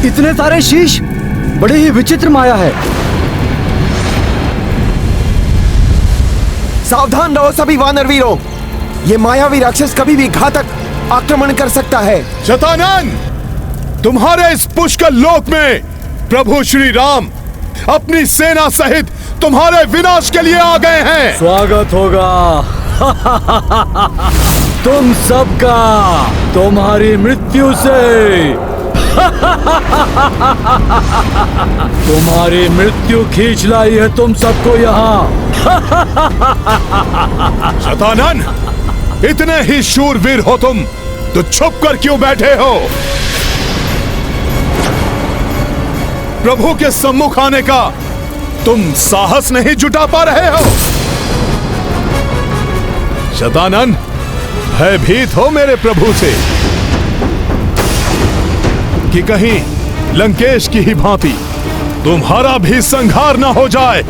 इतने सारे शीश, बड़ी ही विचित्र माया है। सावधान रहो सभी वानर वीरों, ये मायावी राक्षस कभी भी घातक आक्रमण कर सकता है। शतानन, तुम्हारे इस पुष्कर लोक में प्रभु श्री राम अपनी सेना सहित तुम्हारे विनाश के लिए आ गए हैं। स्वागत होगा तुम सबका तुम्हारी मृत्यु से। तुम्हारी मृत्यु खींच लाई है तुम सबको यहाँ। शतानन, इतने ही शूरवीर हो तुम तो छुप कर क्यों बैठे हो? प्रभु के सम्मुख आने का तुम साहस नहीं जुटा पा रहे हो? शतानन, भयभीत हो मेरे प्रभु से कि कहीं लंकेश की ही भांति तुम्हारा भी संहार न हो जाए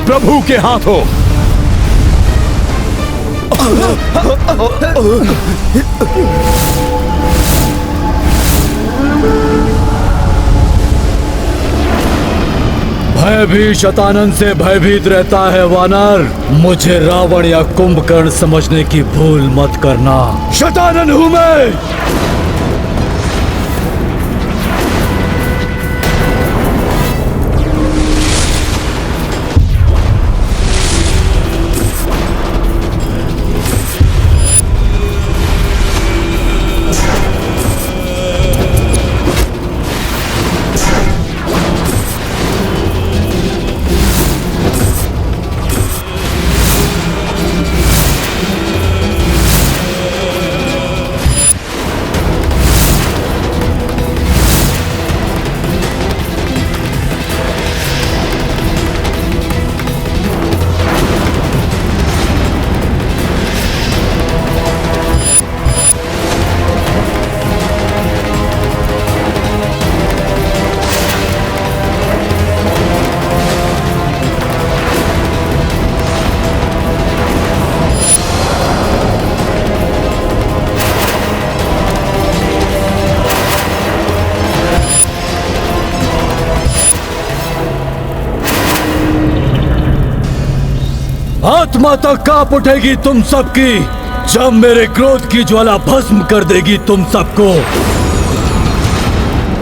प्रभु के हाथों। भय भी शतानन से भयभीत रहता है वानर। मुझे रावण या कुंभकर्ण समझने की भूल मत करना। शतानन हूं मैं। आत्मा तक कांप उठेगी तुम सबकी जब मेरे क्रोध की ज्वाला भस्म कर देगी तुम सबको।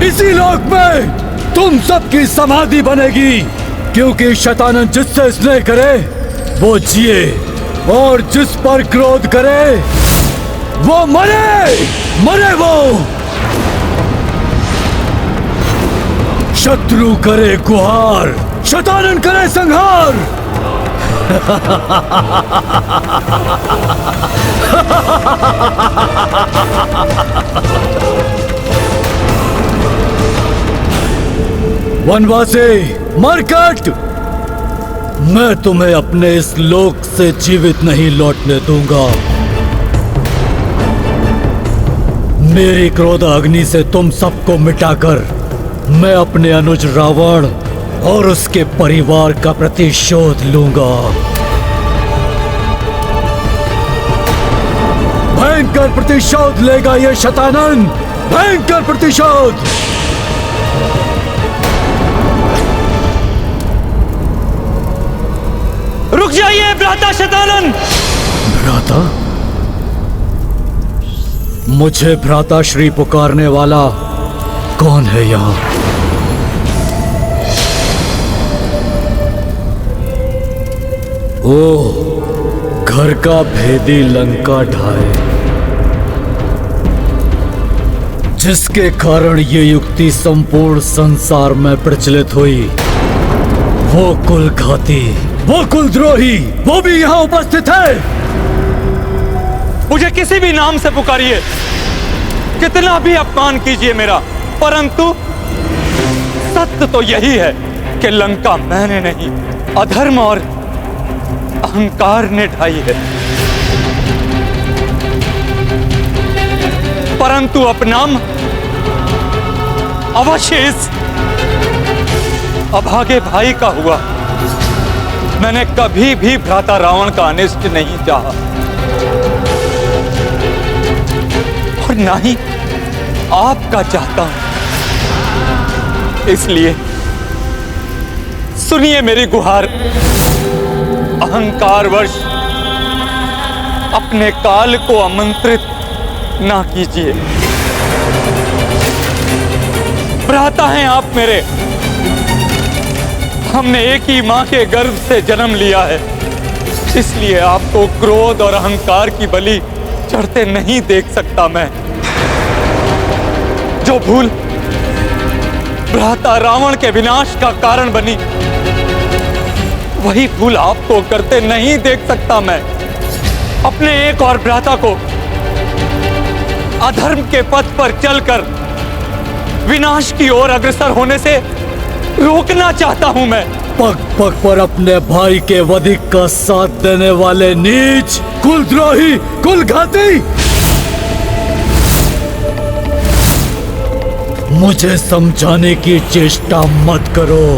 इसी लोक में तुम सबकी समाधि बनेगी, क्योंकि शतानन जिससे स्नेह करे वो जिए और जिस पर क्रोध करे वो मरे। मरे वो। शत्रु करे गुहार, शतानन करे संहार। वनवासी मरकट, मैं तुम्हें अपने इस लोक से जीवित नहीं लौटने दूंगा। मेरी क्रोध अग्नि से तुम सबको मिटाकर मैं अपने अनुज रावण और उसके परिवार का प्रतिशोध लूंगा। भयंकर प्रतिशोध लेगा ये शतानन, भयंकर प्रतिशोध। रुक जाइए भ्राता शतानन। भ्राता? मुझे भ्राता श्री पुकारने वाला कौन है यहाँ? ओह, घर का भेदी लंका ढाए, जिसके कारण ये युक्ति संपूर्ण संसार में प्रचलित हुई। वो कुलघाती, वो कुलद्रोही, वो भी यहाँ उपस्थित है। मुझे किसी भी नाम से पुकारिए, कितना भी अपमान कीजिए मेरा, परंतु सत्य तो यही है कि लंका मैंने नहीं, अधर्म और अहंकार ने ढाई है। परंतु अपनाम अवश्य इस अभागे भाई का हुआ। मैंने कभी भी भ्राता रावण का अनिष्ट नहीं चाहा और ना ही आपका चाहता हूं। इसलिए सुनिए मेरी गुहार, अहंकारवश अपने काल को आमंत्रित ना कीजिए। भ्राता हैं आप मेरे, हमने एक ही मां के गर्भ से जन्म लिया है, इसलिए आपको क्रोध और अहंकार की बलि चढ़ते नहीं देख सकता मैं। जो भूल भ्राता रावण के विनाश का कारण बनी, वही भूल आपको करते नहीं देख सकता मैं। अपने एक और भ्राता को अधर्म के पथ पर चलकर विनाश की ओर अग्रसर होने से रोकना चाहता हूं मैं। पग पग पर अपने भाई के वधिक का साथ देने वाले नीच, कुलद्रोही, कुलघाती, मुझे समझाने की चेष्टा मत करो।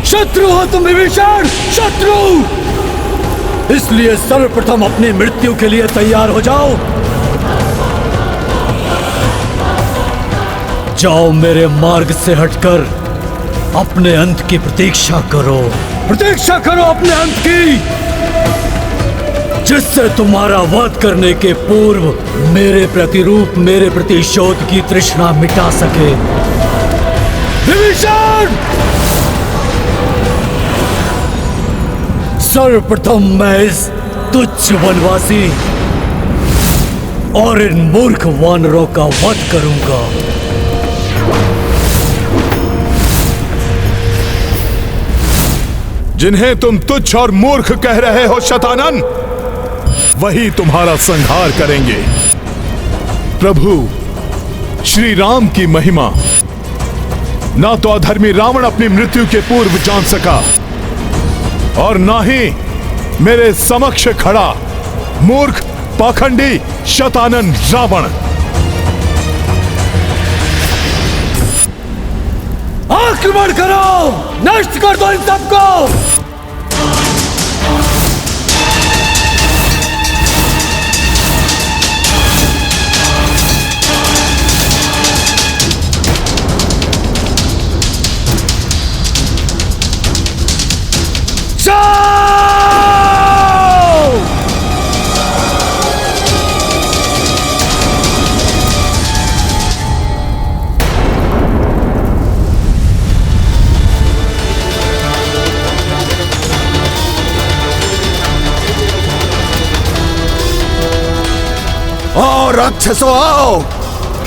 शत्रु हो तुम विभीषण, शत्रु। इसलिए सर्वप्रथम अपनी मृत्यु के लिए तैयार हो जाओ। जाओ मेरे मार्ग से हटकर अपने अंत की प्रतीक्षा करो। प्रतीक्षा करो अपने अंत की, जिससे तुम्हारा वध करने के पूर्व मेरे प्रतिरूप, मेरे प्रतिशोध की तृष्णा मिटा सके। विभीषण, सर्वप्रथम मैं इस तुच्छ वनवासी और इन मूर्ख वानरों का वध करूंगा। जिन्हें तुम तुच्छ और मूर्ख कह रहे हो शतानन, वही तुम्हारा संहार करेंगे। प्रभु श्री राम की महिमा ना तो अधर्मी रावण अपनी मृत्यु के पूर्व जान सका, और ना ही मेरे समक्ष खड़ा मूर्ख पाखंडी शतानन रावण। आक्रमण करो, नष्ट कर दो इन सबको। और राक्षसों आओ,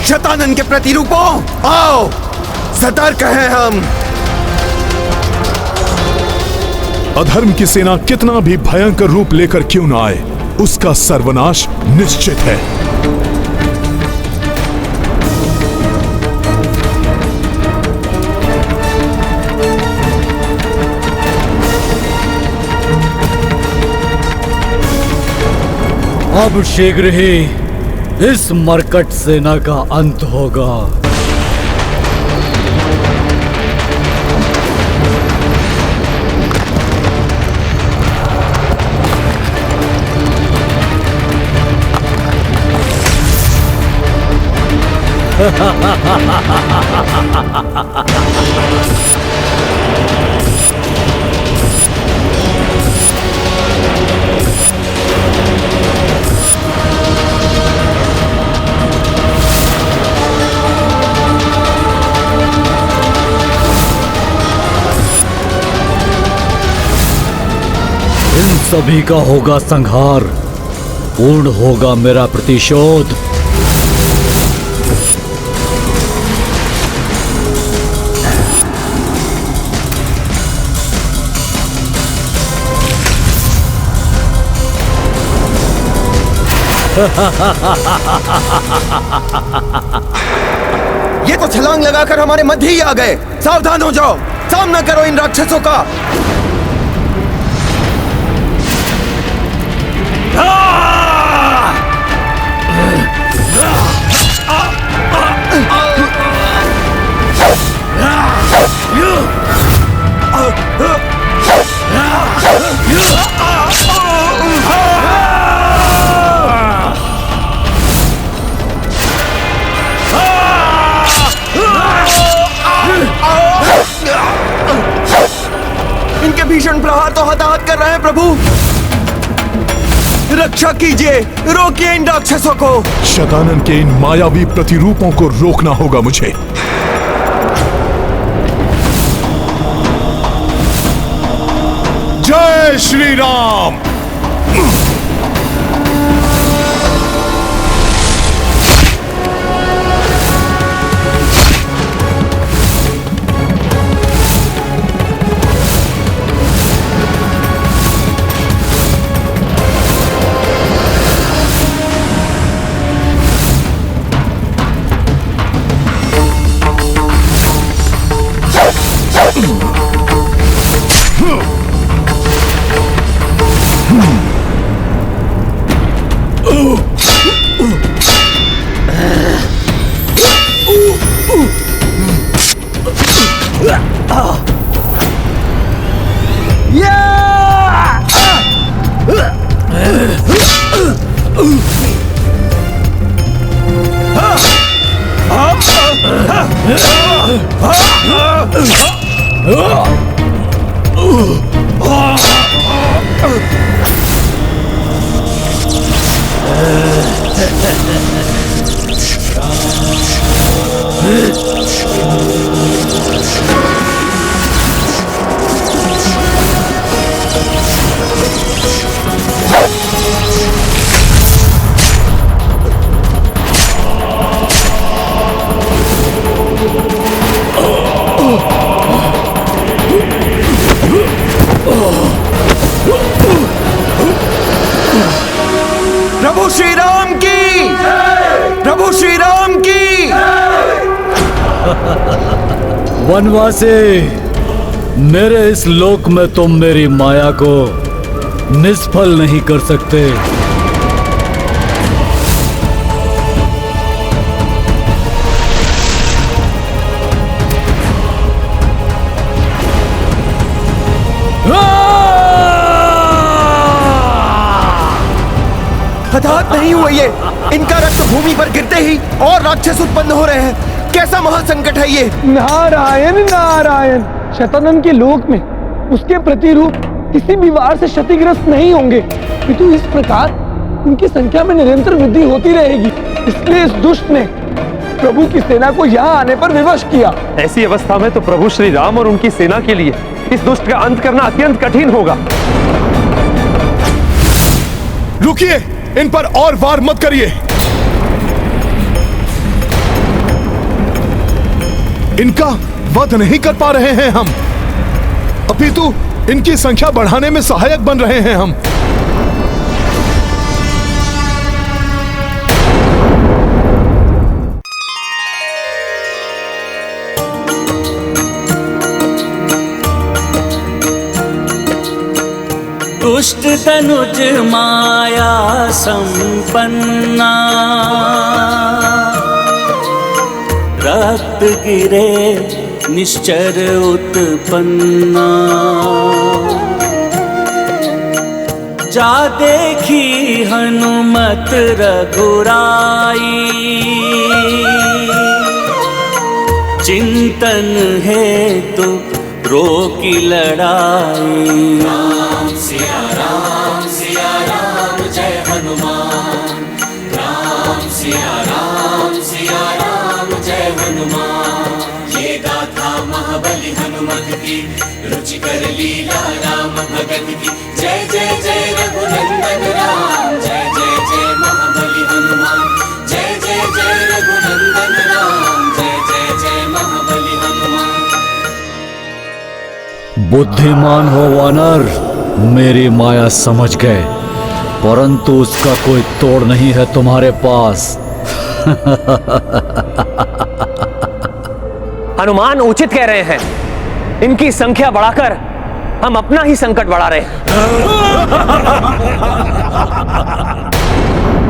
शतानन के प्रतिरूपों आओ, सतर्क हैं हम। अधर्म की सेना कितना भी भयंकर रूप लेकर क्यों ना आए, उसका सर्वनाश निश्चित है। अब शीघ्र ही इस मरकट सेना का अंत होगा। इन सभी का होगा संहार, पूर्ण होगा मेरा प्रतिशोध। ये तो छलांग लगाकर हमारे मध्य ही आ गए। सावधान हो जाओ, सामना करो इन राक्षसों का। इनके भीषण प्रहार तो हताहत कर रहे हैं प्रभु। रक्षा कीजिए, रोकिए इन राक्षसों को। शतानन के इन मायावी प्रतिरूपों को रोकना होगा मुझे। जय श्री राम। प्रभु श्री राम की, प्रभु श्री राम की। वनवासी, मेरे इस लोक में तुम मेरी माया को निष्फल नहीं कर सकते। हताहत नहीं हुए ये। इनका रक्त भूमि पर गिरते ही और राक्षस उत्पन्न हो रहे हैं। कैसा महासंकट है ये। नारायण नारायण। शतानन के लोक में उसके प्रतिरूप किसी भी वार से क्षतिग्रस्त नहीं होंगे, किंतु इस प्रकार उनकी संख्या में निरंतर वृद्धि होती रहेगी। इसलिए इस दुष्ट ने प्रभु की सेना को यहाँ आने पर विवश किया। ऐसी अवस्था में तो प्रभु श्री राम और उनकी सेना के लिए इस दुष्ट का अंत करना अत्यंत कठिन होगा। रुकिए, इन पर और वार मत करिए। इनका वध नहीं कर पा रहे हैं हम, अपितु इनकी संख्या बढ़ाने में सहायक बन रहे हैं हम। दुष्ट तनुज माया संपन्ना, रक्त गिरे निश्चर उत्पन्ना। जा देखी हनुमत रघुराई, चिंतन है तो रोकी लड़ाई। राम सिया राम जय हनुमान। राम सिया राम जय हनुमान। ये गाथा महाबली हनुमत की, रुचिकर लीला राम भगत की। जय जय जय रघुनंदन राम, जय जय जय महाबली हनुमान। जय जय जय रघुनंदन राम, जय जय जय महाबली हनुमान। बुद्धिमान हो वानर, मेरी माया समझ गए, परंतु उसका कोई तोड़ नहीं है तुम्हारे पास। हनुमान उचित कह रहे हैं। इनकी संख्या बढ़ाकर हम अपना ही संकट बढ़ा रहे हैं।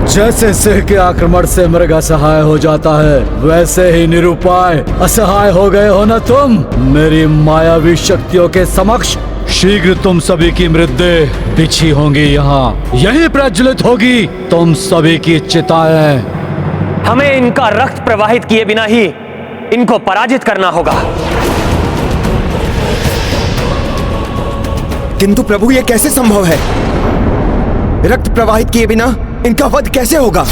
जैसे सिंह के आक्रमण से मृग असहाय हो जाता है, वैसे ही निरुपाय असहाय हो गए हो ना तुम। मेरी मायावी शक्तियों के समक्ष शीघ्र तुम सभी की मृतदेह बिछी होंगी, यहाँ यही प्रज्वलित होगी तुम सभी की चिताएं। हमें इनका रक्त प्रवाहित किए बिना ही इनको पराजित करना होगा। किंतु प्रभु ये कैसे संभव है? रक्त प्रवाहित किए बिना इनका वध कैसे होगा?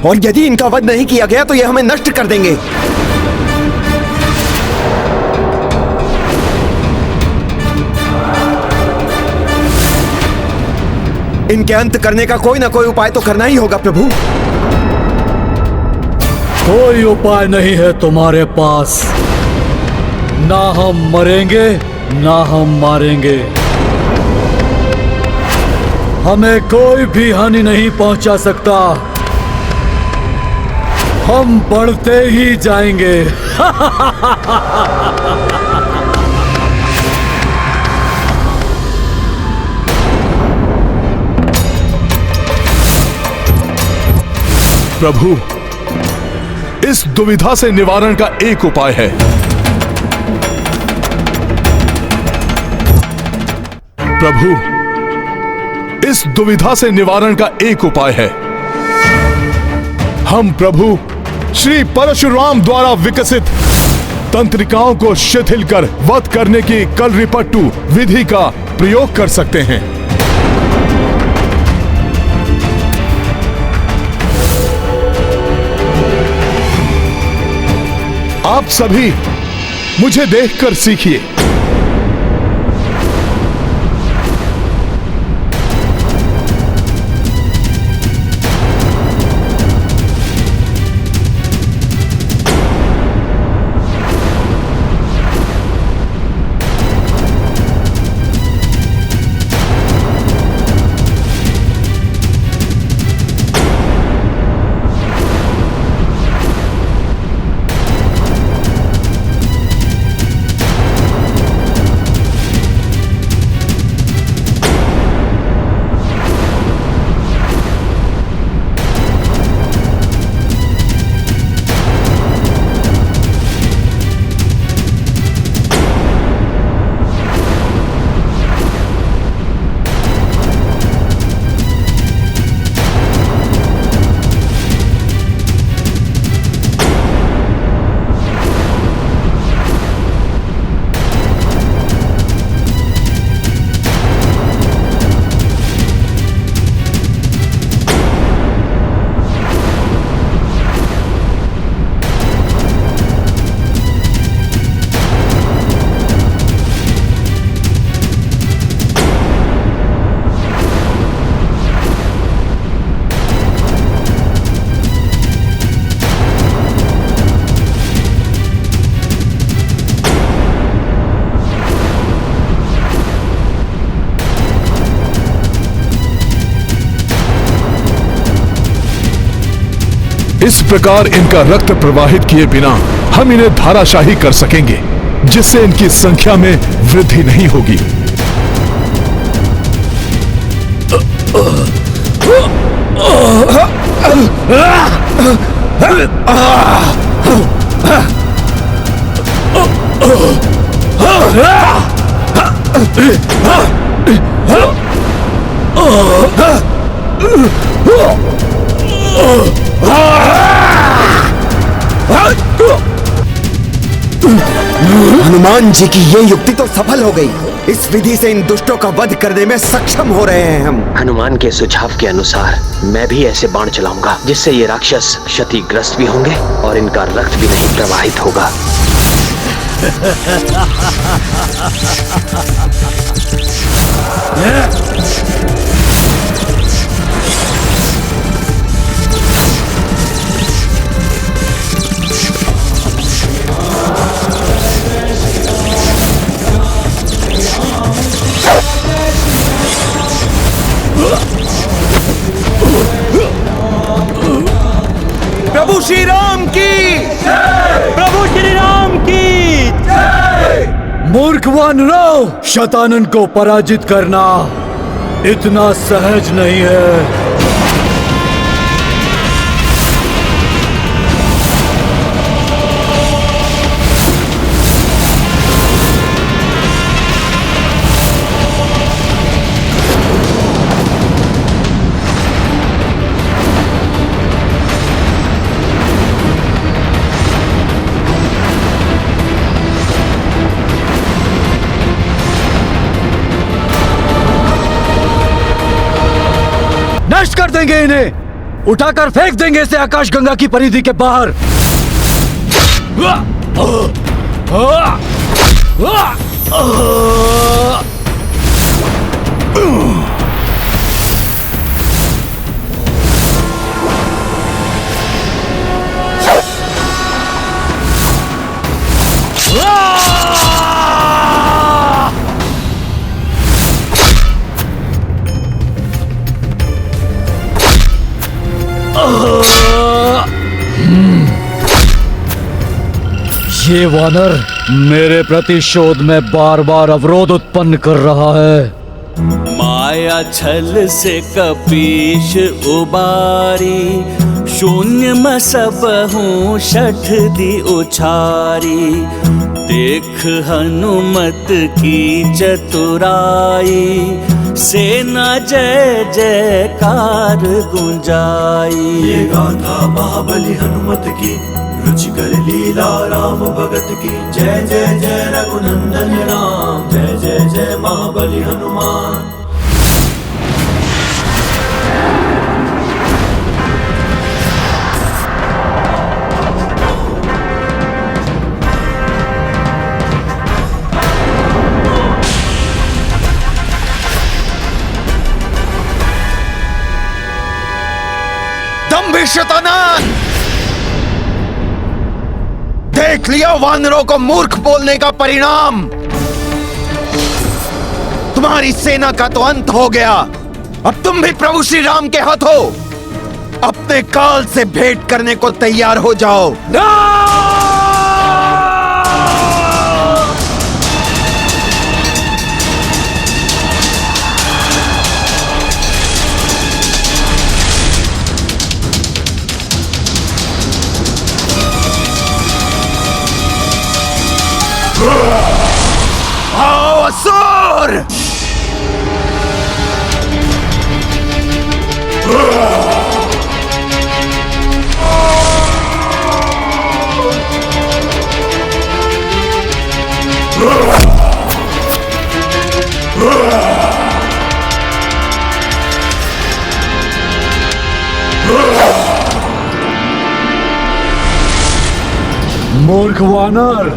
और यदि इनका वध नहीं किया गया तो ये हमें नष्ट कर देंगे। इनके अंत करने का कोई ना कोई उपाय तो करना ही होगा प्रभु। कोई उपाय नहीं है तुम्हारे पास। ना हम मरेंगे ना हम मारेंगे। हमें कोई भी हानि नहीं पहुंचा सकता। हम बढ़ते ही जाएंगे। प्रभु, इस दुविधा से निवारण का एक उपाय है। प्रभु, इस दुविधा से निवारण का एक उपाय है। हम प्रभु श्री परशुराम द्वारा विकसित तंत्रिकाओं को शिथिल कर वध करने की कलरिपट्टू विधि का प्रयोग कर सकते हैं। आप सभी मुझे देखकर सीखिए। इस प्रकार इनका रक्त प्रवाहित किए बिना हम इन्हें धाराशाही कर सकेंगे, जिससे इनकी संख्या में वृद्धि नहीं होगी। हनुमान जी की ये युक्ति तो सफल हो गई। इस विधि से इन दुष्टों का वध करने में सक्षम हो रहे हैं हम। हनुमान के सुझाव के अनुसार मैं भी ऐसे बाण चलाऊंगा जिससे ये राक्षस क्षतिग्रस्त भी होंगे और इनका रक्त भी नहीं प्रवाहित होगा। प्रभु श्री राम की, प्रभु श्री राम की। मूर्ख वानरों, शतानन को पराजित करना इतना सहज नहीं है। देंगे इन्हें, उठाकर फेंक देंगे इसे आकाश गंगा की परिधि के बाहर। ये वानर मेरे प्रतिशोध में बार बार अवरोध उत्पन्न कर रहा है। माया छल से कपीश उबारी, शून्य में सब हूँ शठ दी उछारी। देख हनुमत की चतुराई, सेना जय जयकार गुंजाई। ये गाथा महाबली हनुमत की, रुचिकर लीला राम भगत की। जय जय जय रघुनंदन राम, जय जय जय महाबली हनुमान। दम्भी शैतान! देख लिया वानरों को मूर्ख बोलने का परिणाम। तुम्हारी सेना का तो अंत हो गया। अब तुम भी प्रभु श्री राम के हाथों अपने काल से भेंट करने को तैयार हो जाओ। आओ असुर! मूर्ख वानर,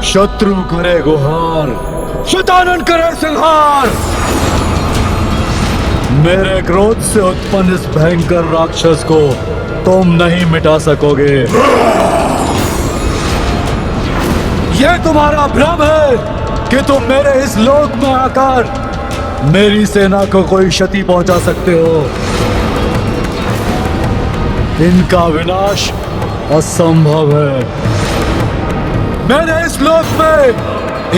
शत्रु करे गुहार, शैतानन करे संहार। मेरे क्रोध से उत्पन्न इस भयंकर राक्षस को तुम नहीं मिटा सकोगे। यह तुम्हारा भ्रम है कि तुम मेरे इस लोक में आकर मेरी सेना को कोई क्षति पहुंचा सकते हो। इनका विनाश असंभव है। मैंने इस लोक में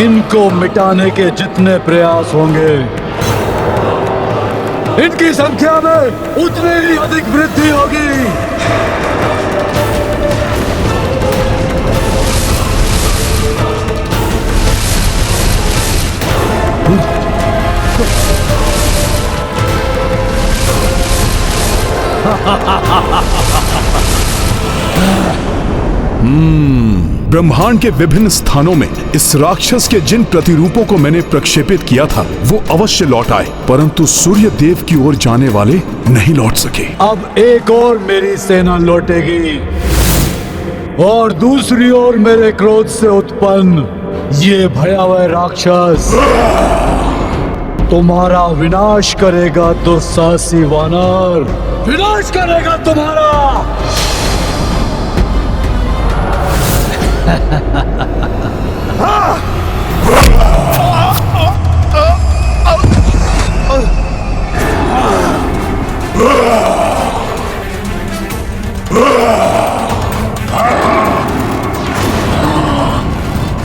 इनको मिटाने के जितने प्रयास होंगे, इनकी संख्या में उतनी ही अधिक वृद्धि होगी। ब्रह्मांड के विभिन्न स्थानों में इस राक्षस के जिन प्रतिरूपों को मैंने प्रक्षेपित किया था वो अवश्य लौट आए, परंतु सूर्य देव की ओर जाने वाले नहीं लौट सके। अब एक और मेरी सेना लौटेगी और दूसरी ओर मेरे क्रोध से उत्पन्न ये भयावह राक्षस तुम्हारा विनाश करेगा। दुस्साहसी वानर, विनाश करेगा तुम्हारा।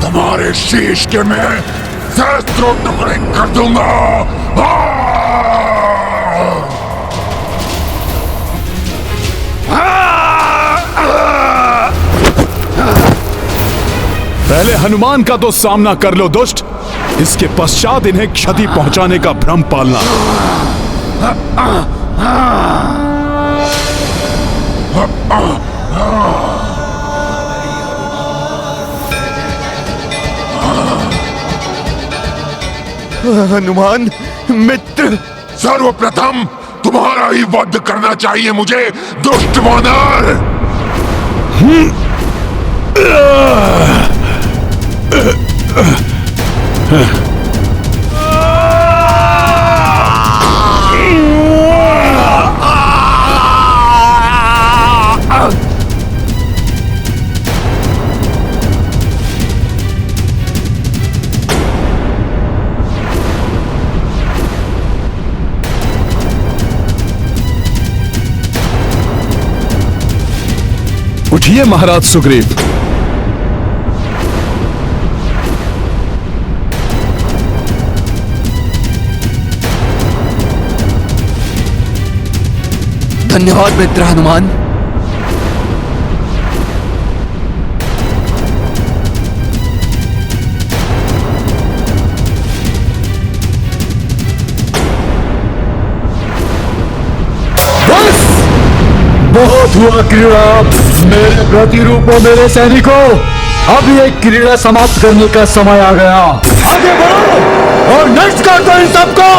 तुम्हारे शीश के मैं सहस्त्रों टुकड़े कर दूंगा। पहले हनुमान का तो सामना कर लो दुष्ट, इसके पश्चात इन्हें क्षति पहुंचाने का भ्रम पालना। हनुमान मित्र, सर्वप्रथम तुम्हारा तुम्हारा ही वध करना चाहिए मुझे, दुष्ट वानर। उठिए महाराज सुग्रीव। धन्यवाद मित्र हनुमान। बहुत हुआ क्रीड़ा। मेरे प्रतिरूपों, मेरे सैनिकों, अब ये क्रीड़ा समाप्त करने का समय आ गया। आगे बढ़ो और नष्ट कर दो इन सबको।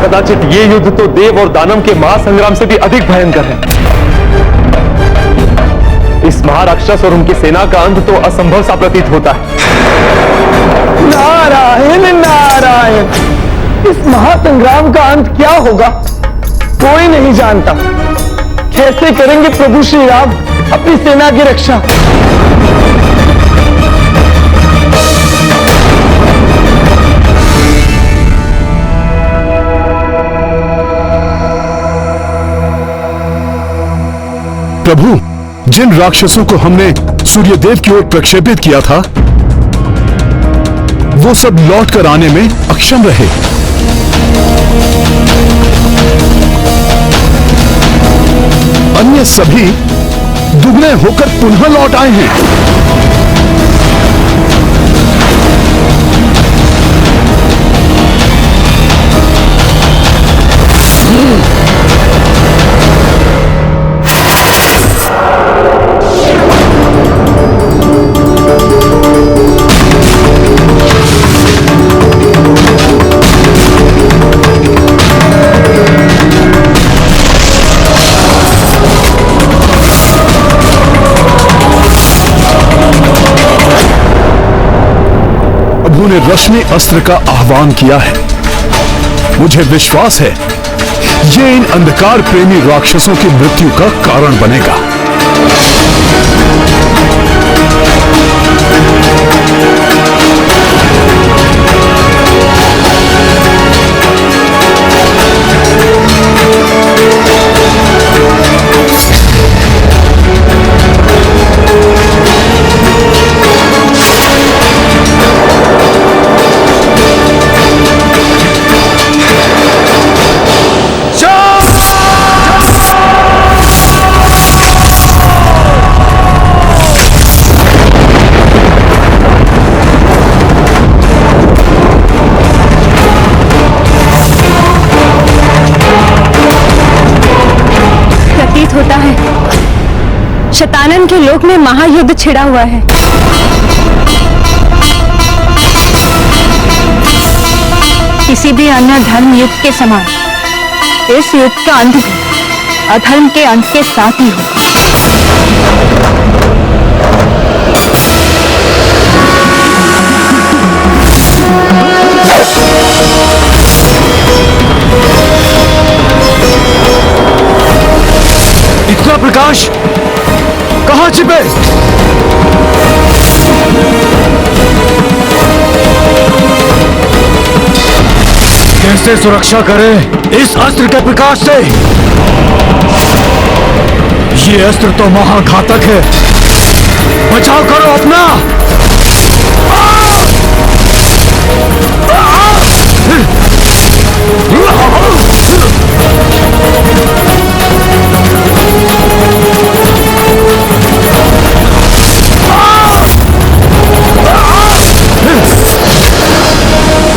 कदाचित ये युद्ध तो देव और दानव के महासंग्राम से भी अधिक भयंकर है। इस महाराक्षस और उनकी सेना का अंत तो असंभव सा प्रतीत होता है। नारायण नारायण, इस महासंग्राम का अंत क्या होगा कोई नहीं जानता। कैसे करेंगे प्रभु श्री राम अपनी सेना की रक्षा? प्रभु, जिन राक्षसों को हमने सूर्यदेव की ओर प्रक्षेपित किया था, वो सब लौट कर आने में अक्षम रहे। अन्य सभी दुगने होकर पुनः लौट आए हैं। ने रश्मि अस्त्र का आह्वान किया है। मुझे विश्वास है ये इन अंधकार प्रेमी राक्षसों की मृत्यु का कारण बनेगा। होता है शतानन के लोक में महायुद्ध छिड़ा हुआ है। किसी भी अन्य धर्म युद्ध के समान इस युद्ध का अंत भी अधर्म के अंत के साथ ही हो। इतना प्रकाश कहां छिपे? कैसे सुरक्षा करें इस अस्त्र के प्रकाश से? ये अस्त्र तो महाघातक है। बचाव करो अपना।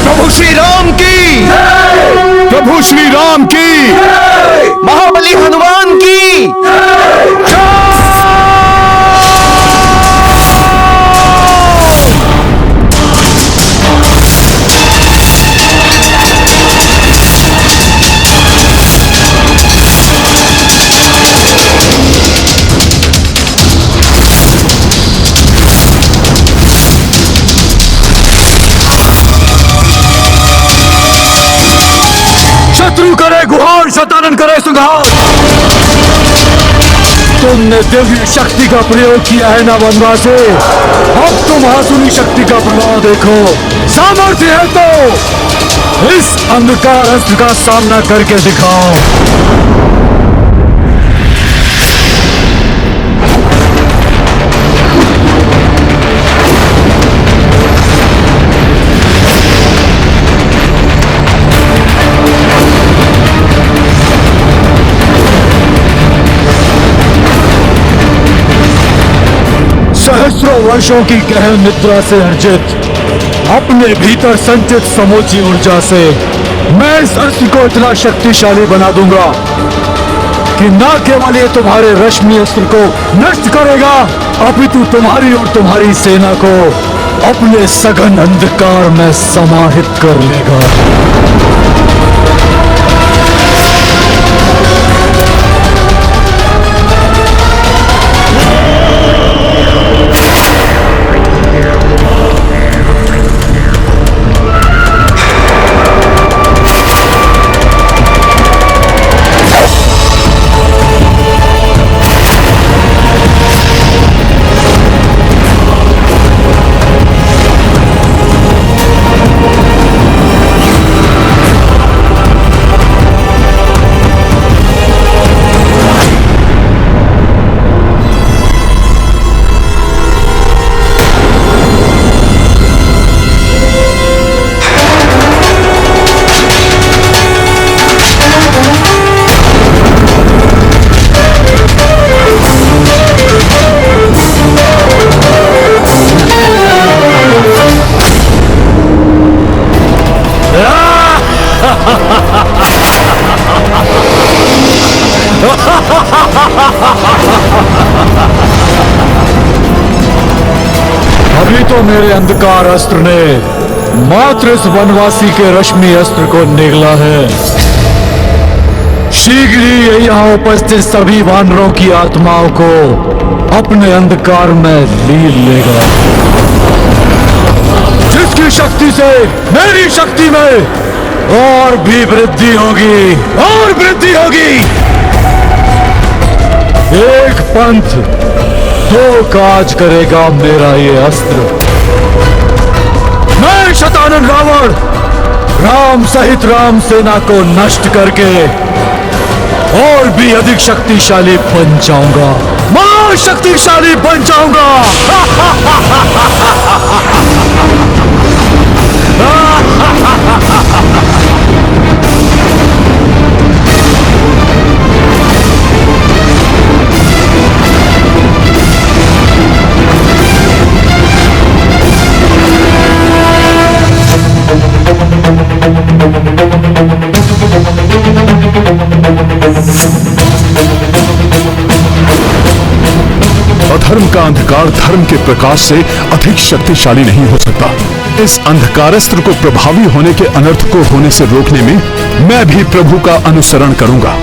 प्रभु श्री राम की, प्रभु श्री राम की, महाबली हनुमान की। शतानन करे संहार। तुमने दिव्य शक्ति का प्रयोग किया है ना वनवासी, अब तुम आसुरी शक्ति का प्रभाव देखो। सामर्थ्य है तो इस अंधकार अस्त्र का सामना करके दिखाओ। सहस्रों वर्षों की गहन निद्रा से अर्जित अपने भीतर संचित समूची ऊर्जा से मैं इस अस्त्र को इतना शक्तिशाली बना दूंगा कि न केवल ये तुम्हारे रश्मि अस्त्र को नष्ट करेगा, अपितु तुम्हारी और तुम्हारी सेना को अपने सघन अंधकार में समाहित कर लेगा। अभी तो मेरे अंधकार अस्त्र ने मात्र इस वनवासी के रश्मि अस्त्र को निगला है। शीघ्र ही ये यहाँ उपस्थित सभी वानरों की आत्माओं को अपने अंधकार में लीन लेगा, जिसकी शक्ति से मेरी शक्ति में और भी वृद्धि होगी, और वृद्धि होगी। एक पंथ दो काज करेगा मेरा ये अस्त्र। मैं शतानन रावण राम सहित राम सेना को नष्ट करके और भी अधिक शक्तिशाली बन जाऊंगा, मैं शक्तिशाली बन जाऊंगा। अधर्म का अंधकार धर्म के प्रकाश से अधिक शक्तिशाली नहीं हो सकता। इस अंधकारस्त्र को प्रभावी होने के अनर्थ को होने से रोकने में मैं भी प्रभु का अनुसरण करूंगा।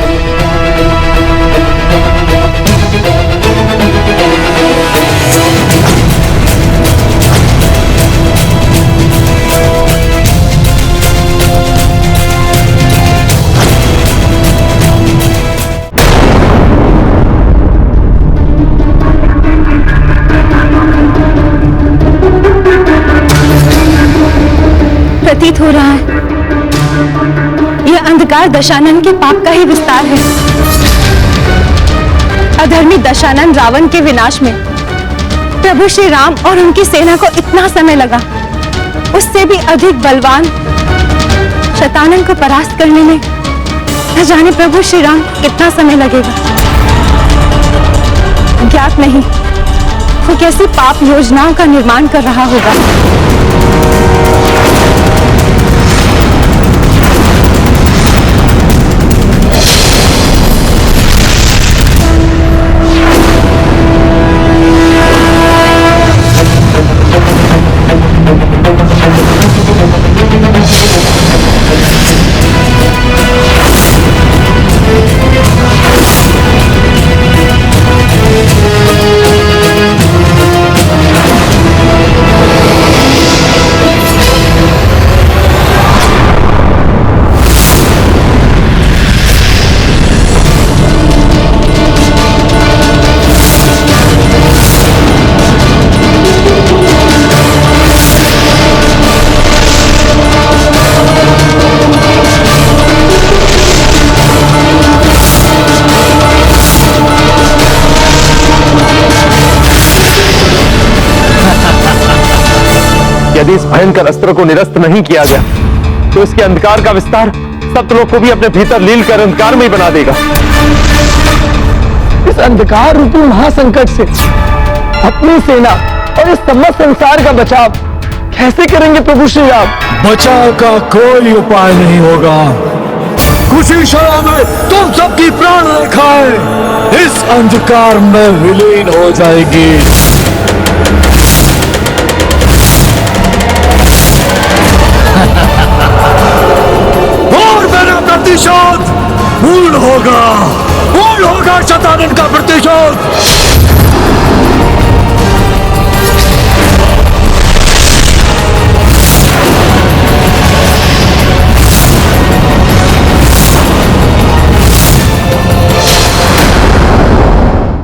प्रतीत हो रहा है यह अंधकार दशानन के पाप का ही विस्तार है। अधर्मी दशानन रावण के विनाश में प्रभु श्री राम और उनकी सेना को इतना समय लगा, उससे भी अधिक बलवान शतानन को परास्त करने में न जाने प्रभु श्री राम कितना समय लगेगा। ज्ञात नहीं वो कैसी पाप योजनाओं का निर्माण कर रहा होगा। यदि इस भयंकर अस्त्र को निरस्त नहीं किया गया तो इसके अंधकार का विस्तार सप्तलोक को भी अपने भीतर लील कर अंधकार में ही बना देगा। इस अंधकार रूपी महासंकट से अपनी सेना और इस समस्त संसार का बचाव कैसे करेंगे प्रभु श्री राम? बचाव का कोई उपाय नहीं होगा। कुशीशरा में तुम सबकी प्राण रेखाएं इस अंधकार में विलीन हो जाएगी। और मेरा प्रतिशोध पूर्ण होगा शतानन का प्रतिशोध।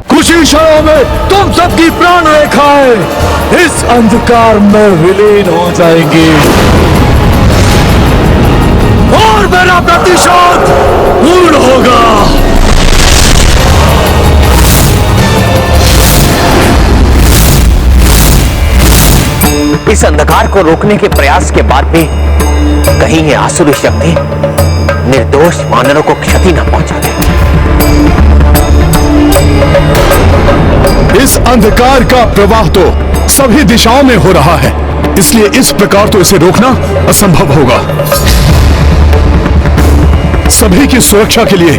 कुशीशरा में तुम सबकी प्राण रेखाएं इस अंधकार में विलीन हो जाएंगी और मेरा प्रतिशोध पूर्ण होगा। इस अंधकार को रोकने के प्रयास के बाद भी कहीं ये आसुरी शक्ति निर्दोष वानरों को क्षति न पहुंचा दे। इस अंधकार का प्रवाह तो सभी दिशाओं में हो रहा है, इसलिए इस प्रकार तो इसे रोकना असंभव होगा। सभी की सुरक्षा के लिए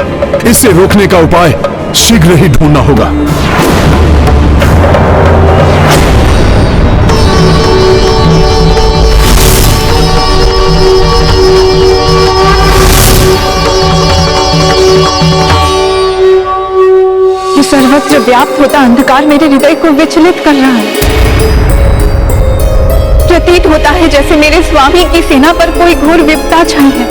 इसे रोकने का उपाय शीघ्र ही ढूंढना होगा। ये सर्वत्र व्याप्त होता अंधकार मेरे हृदय को विचलित कर रहा है। प्रतीत होता है जैसे मेरे स्वामी की सेना पर कोई घोर विपदा छाई है।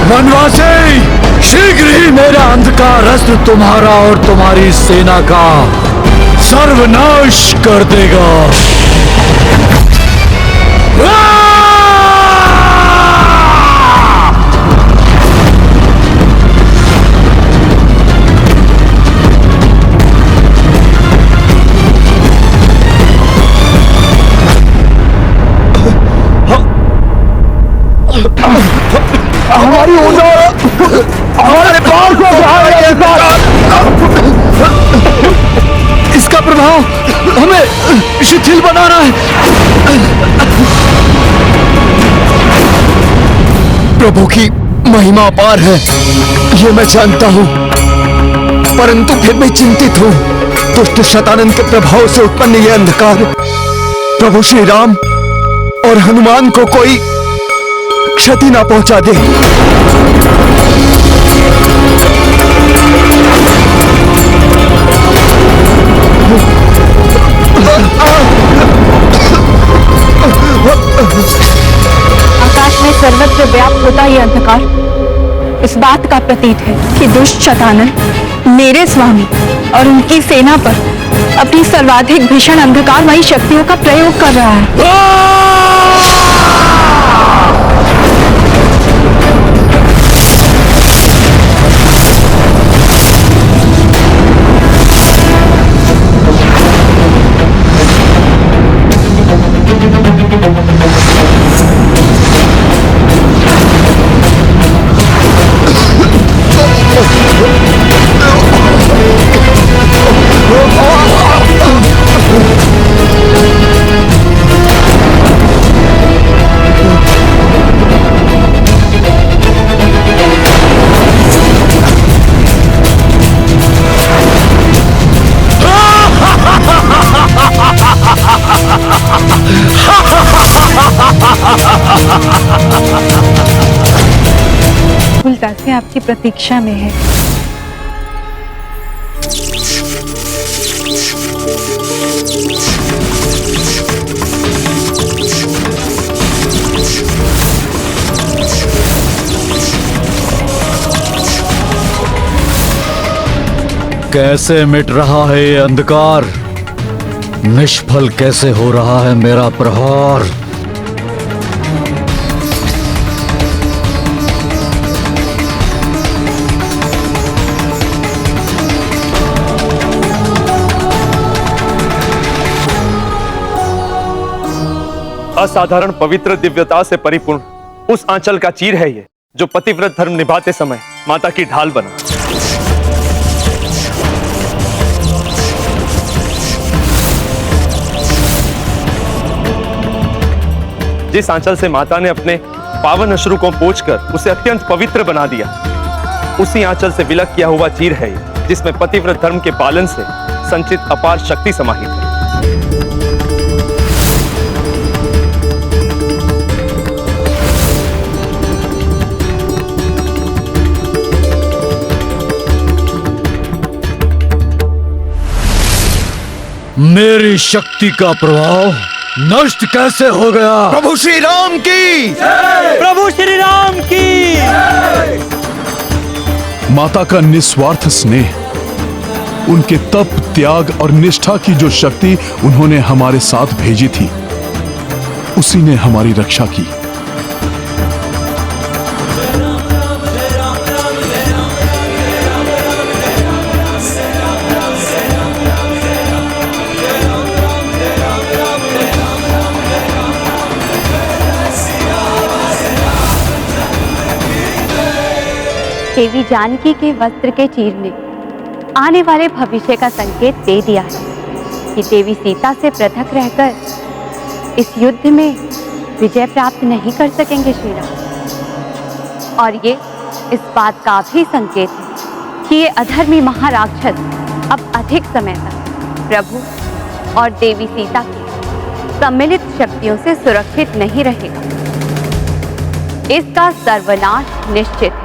वनवासी, शीघ्र ही मेरा अंधकार अस्त्र तुम्हारा और तुम्हारी सेना का सर्वनाश कर देगा। हमारी ऊर्जा हमारे पास इसका प्रभाव हमें शिथिल बना रहा है। प्रभु की महिमा अपार है, ये मैं जानता हूं, परंतु फिर भी चिंतित हूं। दुष्ट शतानन के प्रभाव से उत्पन्न यह अंधकार प्रभु श्री राम और हनुमान को कोई क्षति ना पहुंचा दे। आकाश में सर्वत्र व्याप्त होता यह अंधकार इस बात का प्रतीत है कि दुष्ट शतानन मेरे स्वामी और उनकी सेना पर अपनी सर्वाधिक भीषण अंधकारमयी शक्तियों का प्रयोग कर रहा है। से आपकी प्रतीक्षा में है। कैसे मिट रहा है ये अंधकार, निष्फल कैसे हो रहा है मेरा प्रहार। असाधारण पवित्र दिव्यता से परिपूर्ण उस आंचल का चीर है ये, जो पतिव्रत धर्म निभाते समय माता की ढाल बना। जिस आंचल से माता ने अपने पावन अश्रु को पोंछकर उसे अत्यंत पवित्र बना दिया, उसी आंचल से विलक किया हुआ चीर है ये, जिसमें पतिव्रत धर्म के पालन से संचित अपार शक्ति समाहित है। मेरी शक्ति का प्रभाव नष्ट कैसे हो गया? प्रभु श्री राम की, प्रभु श्री राम की। माता का निस्वार्थ स्नेह, उनके तप, त्याग और निष्ठा की जो शक्ति उन्होंने हमारे साथ भेजी थी, उसी ने हमारी रक्षा की। देवी जानकी के वस्त्र के चीर ने आने वाले भविष्य का संकेत दे दिया है कि देवी सीता से पृथक रहकर इस युद्ध में विजय प्राप्त नहीं कर सकेंगे श्री राम। और ये इस बात का भी संकेत है कि ये अधर्मी महाराक्षस अब अधिक समय तक प्रभु और देवी सीता की सम्मिलित शक्तियों से सुरक्षित नहीं रहेगा। इसका सर्वनाश निश्चित है।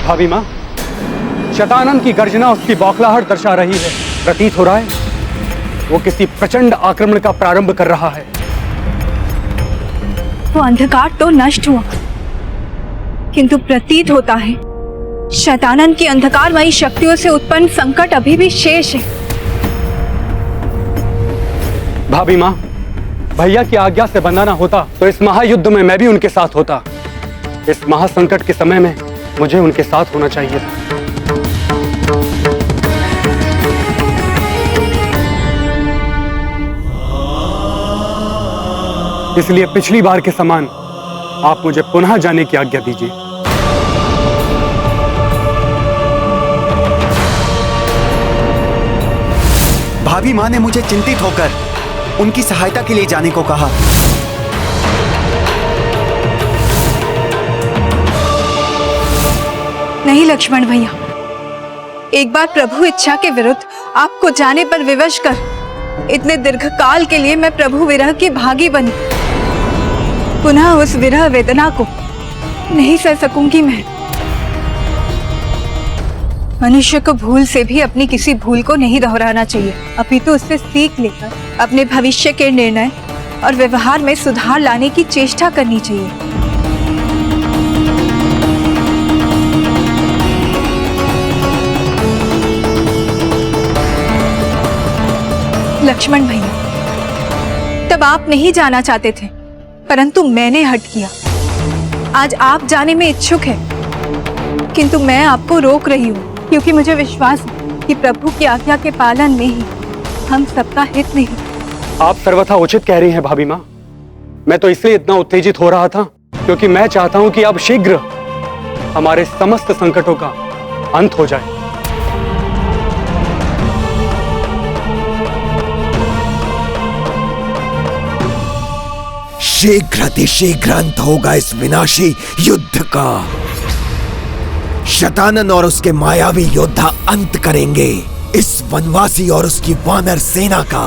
भाभी माँ, शतानन की गर्जना उसकी बौखलाहट दर्शा रही है। प्रतीत हो रहा है वो किसी प्रचंड आक्रमण का प्रारंभ कर रहा है। वो अंधकार तो नष्ट हुआ, किंतु प्रतीत होता है शतानन की अंधकारमयी शक्तियों से उत्पन्न संकट अभी भी शेष है। भाभी माँ, भैया की आज्ञा से बंधा होता तो इस महायुद्ध में मैं भी उनके साथ होता। इस महासंकट के समय में मुझे उनके साथ होना चाहिए था। इसलिए पिछली बार के समान आप मुझे पुनः जाने की आज्ञा दीजिए। भाभी माँ ने मुझे चिंतित होकर उनकी सहायता के लिए जाने को कहा। नहीं लक्ष्मण भैया, एक बार प्रभु इच्छा के विरुद्ध आपको जाने पर विवश कर इतने दीर्घकाल के लिए मैं प्रभु विरह की भागी बनी। पुनः उस विरह वेदना को नहीं सह सकूंगी मैं। मनुष्य को भूल से भी अपनी किसी भूल को नहीं दोहराना चाहिए, अपितु उससे सीख लेकर अपने भविष्य के निर्णय और व्यवहार में सुधार लाने की चेष्टा करनी चाहिए। लक्ष्मण भैया, तब आप नहीं जाना चाहते थे, परंतु मैंने हट किया। आज आप जाने में इच्छुक हैं, किंतु मैं आपको रोक रही हूँ, क्योंकि मुझे विश्वास है कि प्रभु की आज्ञा के पालन में ही हम सबका हित नहीं। आप सर्वथा उचित कह रही हैं भाभी माँ। मैं तो इसलिए इतना उत्तेजित हो रहा था क्योंकि मैं चाहता हूँ कि अब शीघ्र हमारे समस्त संकटों का अंत हो जाए। शीघ्र अंत होगा इस विनाशी युद्ध का। शतानन और उसके मायावी योद्धा अंत करेंगे इस वनवासी और उसकी वानर सेना का।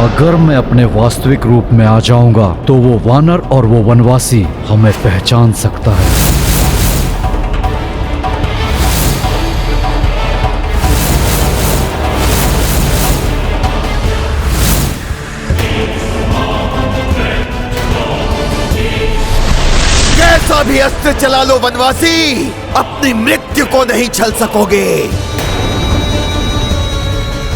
अगर मैं अपने वास्तविक रूप में आ जाऊंगा तो वो वानर और वो वनवासी हमें पहचान सकता है। कैसा भी अस्त्र चला लो वनवासी, अपनी मृत्यु को नहीं छल सकोगे।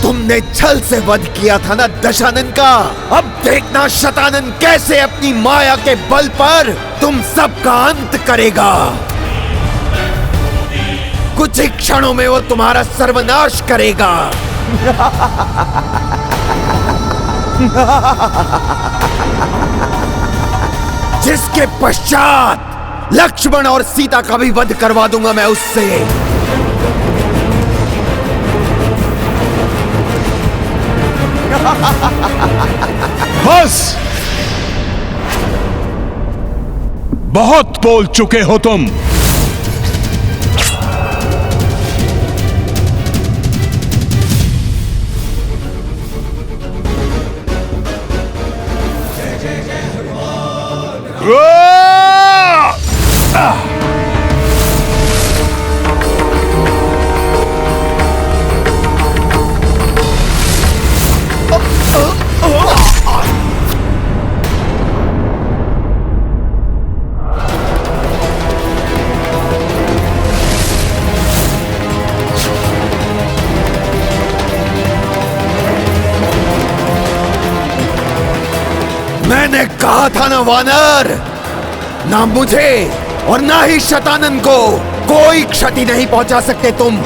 तुमने छल से वध किया था ना दशानन का, अब देखना शतानन कैसे अपनी माया के बल पर तुम सबका अंत करेगा। कुछ ही क्षणों में वो तुम्हारा सर्वनाश करेगा। जिसके पश्चात लक्ष्मण और सीता का भी वध करवा दूंगा मैं उससे। बस, बहुत बोल चुके हो तुम। मैंने कहा था ना वानर, ना मुझे और ना ही शतानन को कोई क्षति नहीं पहुंचा सकते तुम।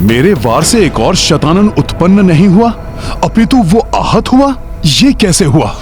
मेरे वार से एक और शतानन उत्पन्न नहीं हुआ, अपितु वो आहत हुआ। ये कैसे हुआ?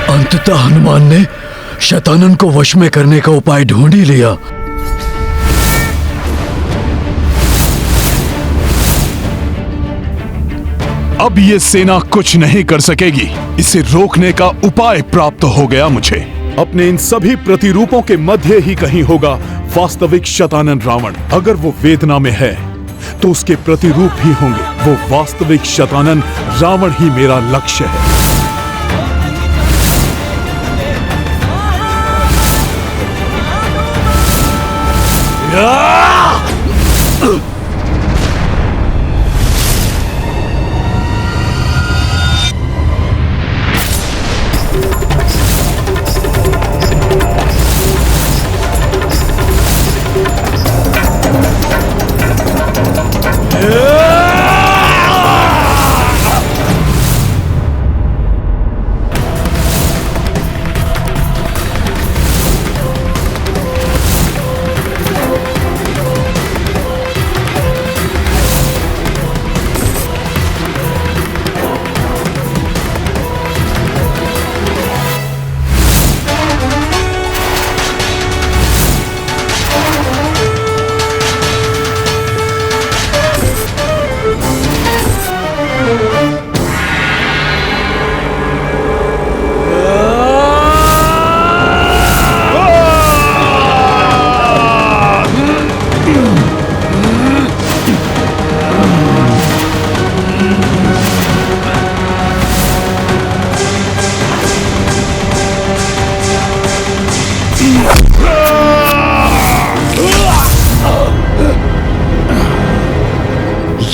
अंततः हनुमान ने शतानन को वश में करने का उपाय ढूंढ ही लिया। अब ये सेना कुछ नहीं कर सकेगी। इसे रोकने का उपाय प्राप्त हो गया मुझे। अपने इन सभी प्रतिरूपों के मध्य ही कहीं होगा वास्तविक शतानन रावण। अगर वो वेदना में है तो उसके प्रतिरूप ही होंगे। वो वास्तविक शतानन रावण ही मेरा लक्ष्य है।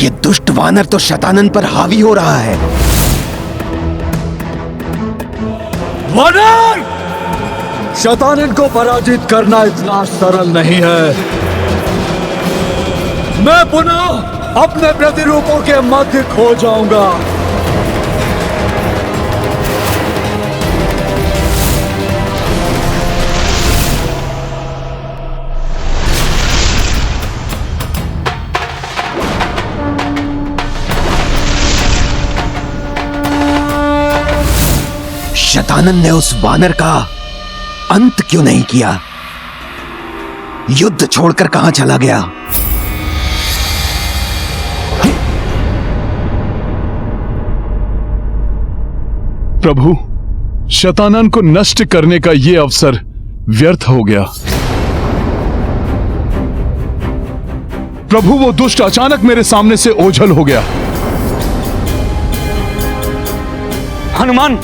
ये दुष्ट वानर तो शतानन पर हावी हो रहा है। वानर! शतानन को पराजित करना इतना सरल नहीं है। मैं पुनः अपने प्रतिरूपों के मध्य खो जाऊंगा। शतानन ने उस वानर का अंत क्यों नहीं किया? युद्ध छोड़कर कहां चला गया? प्रभु, शतानन को नष्ट करने का यह अवसर व्यर्थ हो गया। प्रभु, वो दुष्ट अचानक मेरे सामने से ओझल हो गया। हनुमान,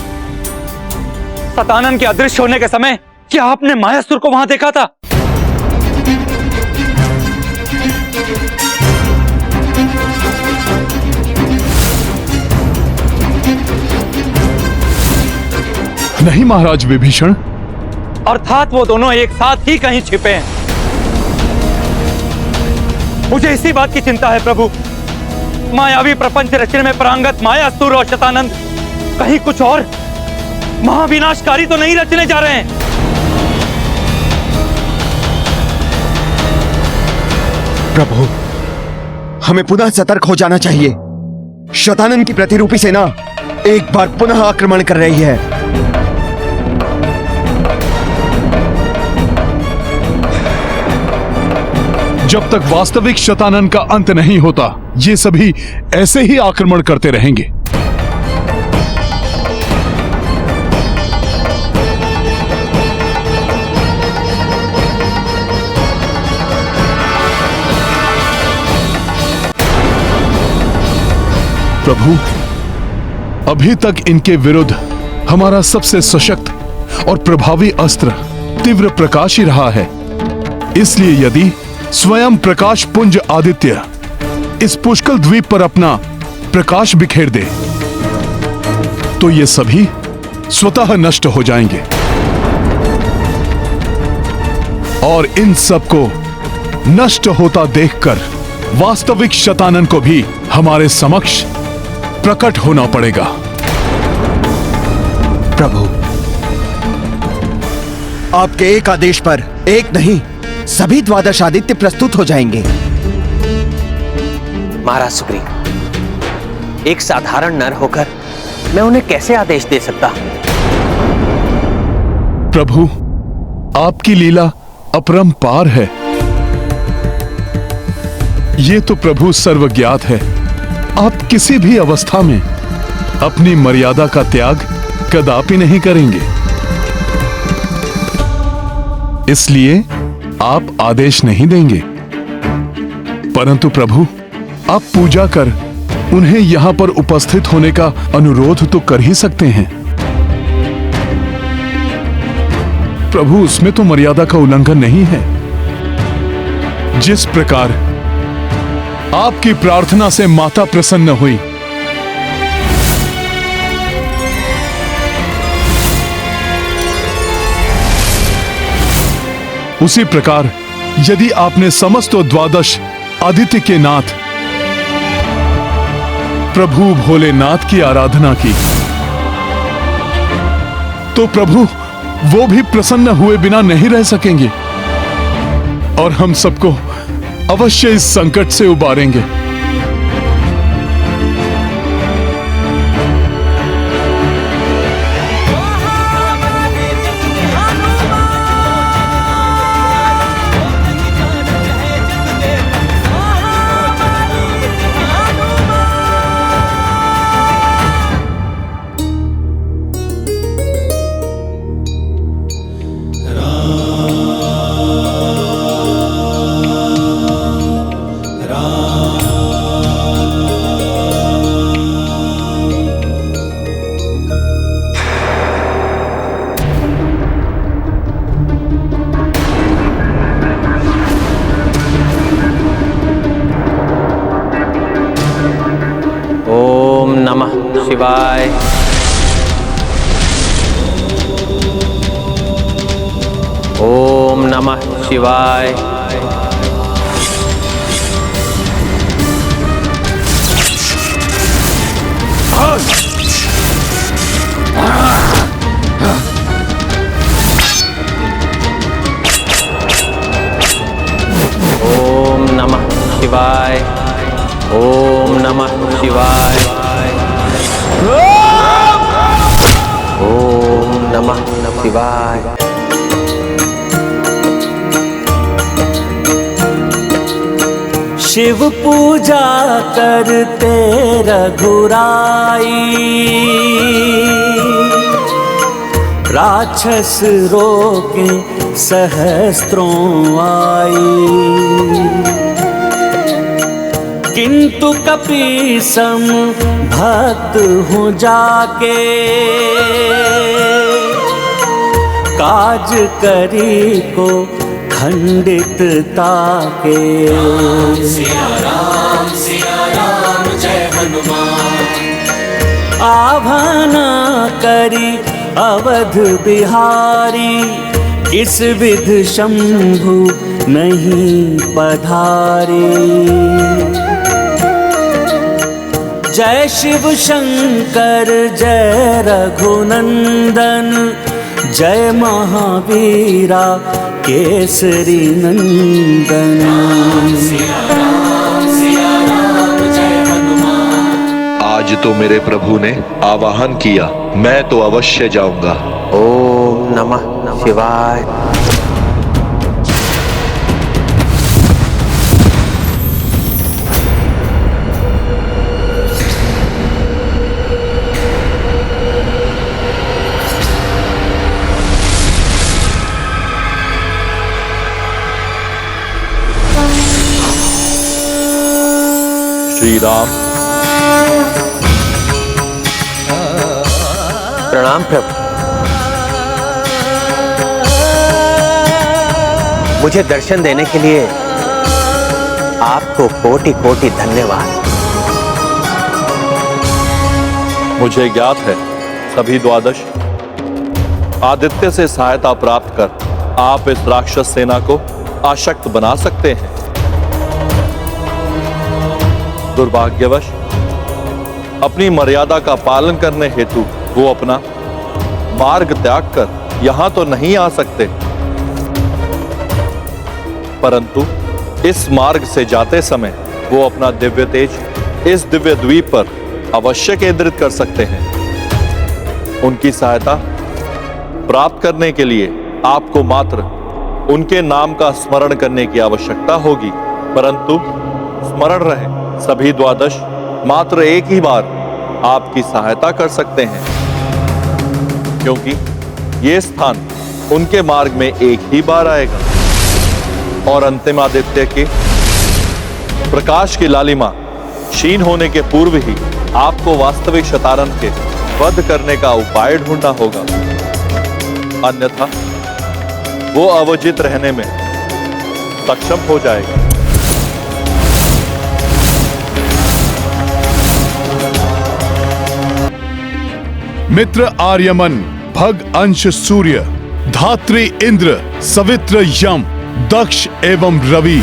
शतानन के अदृश्य होने के समय क्या आपने मायासुर को वहां देखा था? नहीं महाराज विभीषण। अर्थात वो दोनों एक साथ ही कहीं छिपे हैं। मुझे इसी बात की चिंता है प्रभु। मायावी प्रपंच रचने में प्रांगत मायासुर और शतानंद कहीं कुछ और महाविनाशकारी तो नहीं रचने जा रहे हैं। प्रभु, हमें पुनः सतर्क हो जाना चाहिए। शतानन की प्रतिरूपी सेना एक बार पुनः आक्रमण कर रही है। जब तक वास्तविक शतानन का अंत नहीं होता, ये सभी ऐसे ही आक्रमण करते रहेंगे। प्रभु, अभी तक इनके विरुद्ध हमारा सबसे सशक्त और प्रभावी अस्त्र तीव्र प्रकाश ही रहा है। इसलिए यदि स्वयं प्रकाश पुंज आदित्य इस पुष्कल द्वीप पर अपना प्रकाश बिखेर दे, तो ये सभी स्वतः नष्ट हो जाएंगे और इन सबको नष्ट होता देखकर वास्तविक शतानन को भी हमारे समक्ष प्रकट होना पड़ेगा। प्रभु, आपके एक आदेश पर एक नहीं सभी द्वादश आदित्य प्रस्तुत हो जाएंगे। महाराज सुग्रीव, एक साधारण नर होकर मैं उन्हें कैसे आदेश दे सकता? प्रभु, आपकी लीला अपरंपार है। ये तो प्रभु सर्वज्ञात है। आप किसी भी अवस्था में अपनी मर्यादा का त्याग कदापि नहीं करेंगे। इसलिए आप आदेश नहीं देंगे, परंतु प्रभु, आप पूजा कर उन्हें यहां पर उपस्थित होने का अनुरोध तो कर ही सकते हैं। प्रभु, उसमें तो मर्यादा का उल्लंघन नहीं है। जिस प्रकार आपकी प्रार्थना से माता प्रसन्न हुई, उसी प्रकार यदि आपने समस्त द्वादश आदित्य के नाथ प्रभु भोलेनाथ की आराधना की, तो प्रभु वो भी प्रसन्न हुए बिना नहीं रह सकेंगे और हम सबको अवश्य इस संकट से उबारेंगे। ओम नमः शिवाय। ओम नमः शिवाय। ओम नमः शिवाय। ओम नमः शिवाय। शिव पूजा करते रघुराई, राक्षस रोके सहस्त्रों आई। किंतु कपीसम भक्त हूँ जाके, काज करी को खंडित ताके। सिया राम जय हनुमान। आभाना करी अवध बिहारी, इस विध शंभु नहीं पधारी। जय शिव शंकर जय रघुनंदन, जय महावीरा केसरी नंदन। सिया राम जय हनुमान। आज तो मेरे प्रभु ने आवाहन किया, मैं तो अवश्य जाऊंगा। ओम नमः शिवाय। श्री राम। प्रणाम प्रभु। मुझे दर्शन देने के लिए आपको कोटि कोटि धन्यवाद। मुझे ज्ञात है सभी द्वादश आदित्य से सहायता प्राप्त कर आप इस राक्षस सेना को आशक्त बना सकते हैं। दुर्भाग्यवश अपनी मर्यादा का पालन करने हेतु वो अपना मार्ग त्याग कर यहां तो नहीं आ सकते, परंतु इस मार्ग से जाते समय वो अपना दिव्य तेज इस दिव्य द्वीप पर अवश्य केंद्रित कर सकते हैं। उनकी सहायता प्राप्त करने के लिए आपको मात्र उनके नाम का स्मरण करने की आवश्यकता होगी, परंतु स्मरण रहे सभी द्वादश मात्र एक ही बार आपकी सहायता कर सकते हैं, क्योंकि ये स्थान उनके मार्ग में एक ही बार आएगा और अंतिम आदित्य के प्रकाश की लालिमा क्षीण होने के पूर्व ही आपको वास्तविक शतानन के वध करने का उपाय ढूंढना होगा, अन्यथा वो अवजित रहने में सक्षम हो जाएगा। मित्र आर्यमन, भग अंश सूर्य, धात्री इंद्र, सवित्र यम, दक्ष एवं रवि।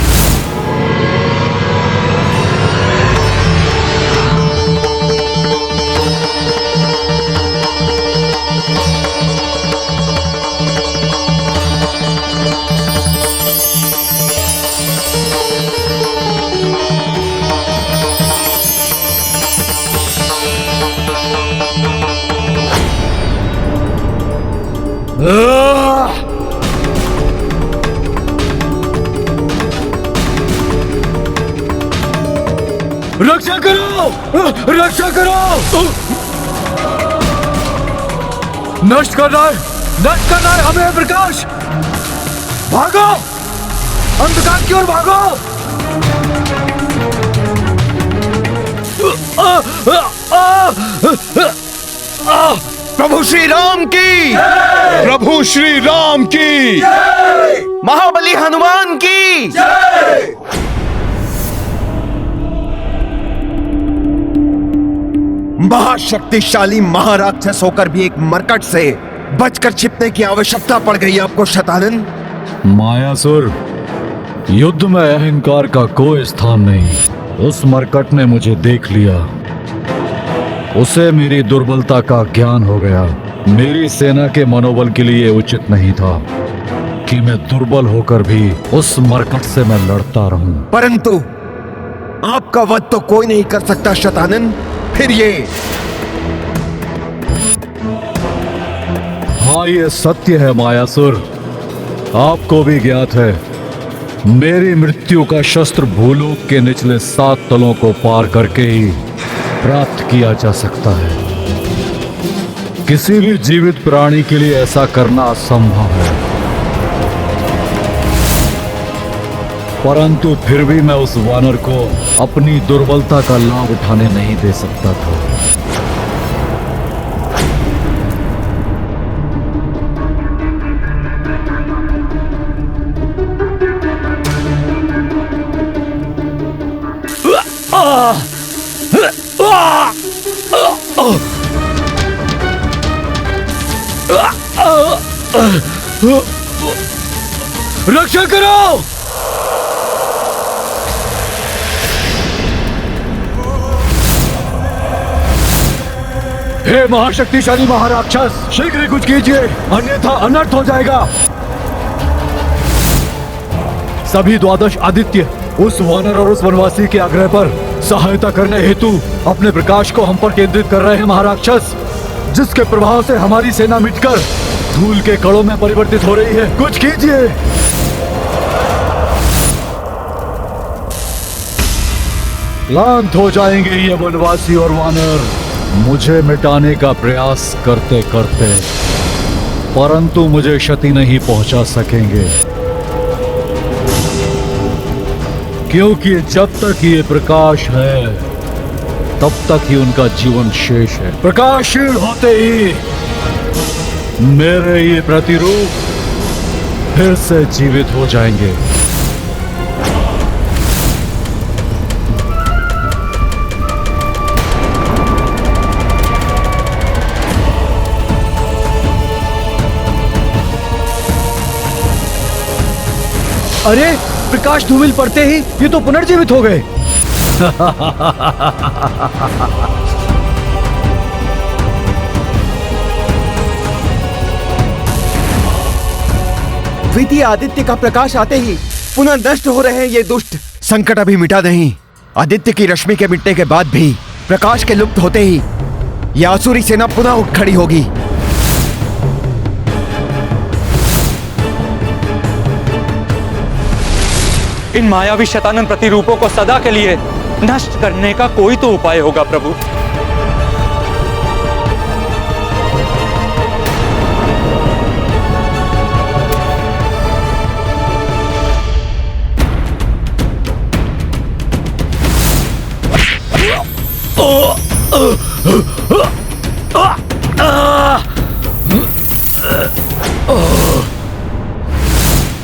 रक्षा करो, रक्षा करो। नष्ट करना है हमें प्रकाश। भागो, अंधकार की ओर भागो। प्रभु श्री राम की, प्रभु श्री राम की, महाबली हनुमान की। महाशक्तिशाली महाराक्षस होकर भी एक मरकट से बचकर छिपने की आवश्यकता पड़ गई आपको शतानन। मायासुर, युद्ध में अहंकार का कोई स्थान नहीं। उस मरकट ने मुझे देख लिया। उसे मेरी दुर्बलता का ज्ञान हो गया। मेरी सेना के मनोबल के लिए उचित नहीं था कि मैं दुर्बल होकर भी उस मरकट से मैं लड़ता रहूं। परंतु आपका वध तो कोई नहीं कर सकता शतानन। फिर ये हाँ, ये सत्य है मायासुर। आपको भी ज्ञात है, मेरी मृत्यु का शस्त्र भूलोक के निचले 7 तलों को पार करके ही प्राप्त किया जा सकता है। किसी भी जीवित प्राणी के लिए ऐसा करना असंभव है। परंतु फिर भी मैं उस वानर को अपनी दुर्बलता का लाभ उठाने नहीं दे सकता था। रक्षा करो! हे महाशक्तिशाली महाराक्षस, शीघ्र ही कुछ कीजिए, अन्यथा अनर्थ हो जाएगा। सभी 12 आदित्य उस वानर और उस वनवासी के आग्रह पर सहायता करने हेतु अपने प्रकाश को हम पर केंद्रित कर रहे हैं महाराक्षस, जिसके प्रभाव से हमारी सेना मिटकर धूल के कणों में परिवर्तित हो रही है। कुछ कीजिए। क्लांत हो जाएंगे ये वनवासी और वानर मुझे मिटाने का प्रयास करते करते, परंतु मुझे क्षति नहीं पहुंचा सकेंगे, क्योंकि जब तक ये प्रकाश है तब तक ही उनका जीवन शेष है। प्रकाशशील होते ही मेरे ये प्रतिरूप फिर से जीवित हो जाएंगे। अरे, प्रकाश धूमिल पड़ते ही ये तो पुनर्जीवित हो गए। द्वितीय आदित्य का प्रकाश आते ही पुनः नष्ट हो रहे हैं ये दुष्ट। संकट अभी मिटा नहीं। आदित्य की रश्मि के मिटने के बाद भी प्रकाश के लुप्त होते ही यह आसुरी सेना पुनः उठ खड़ी होगी। इन मायावी शैतानन प्रतिरूपों को सदा के लिए नष्ट करने का कोई तो उपाय होगा प्रभु।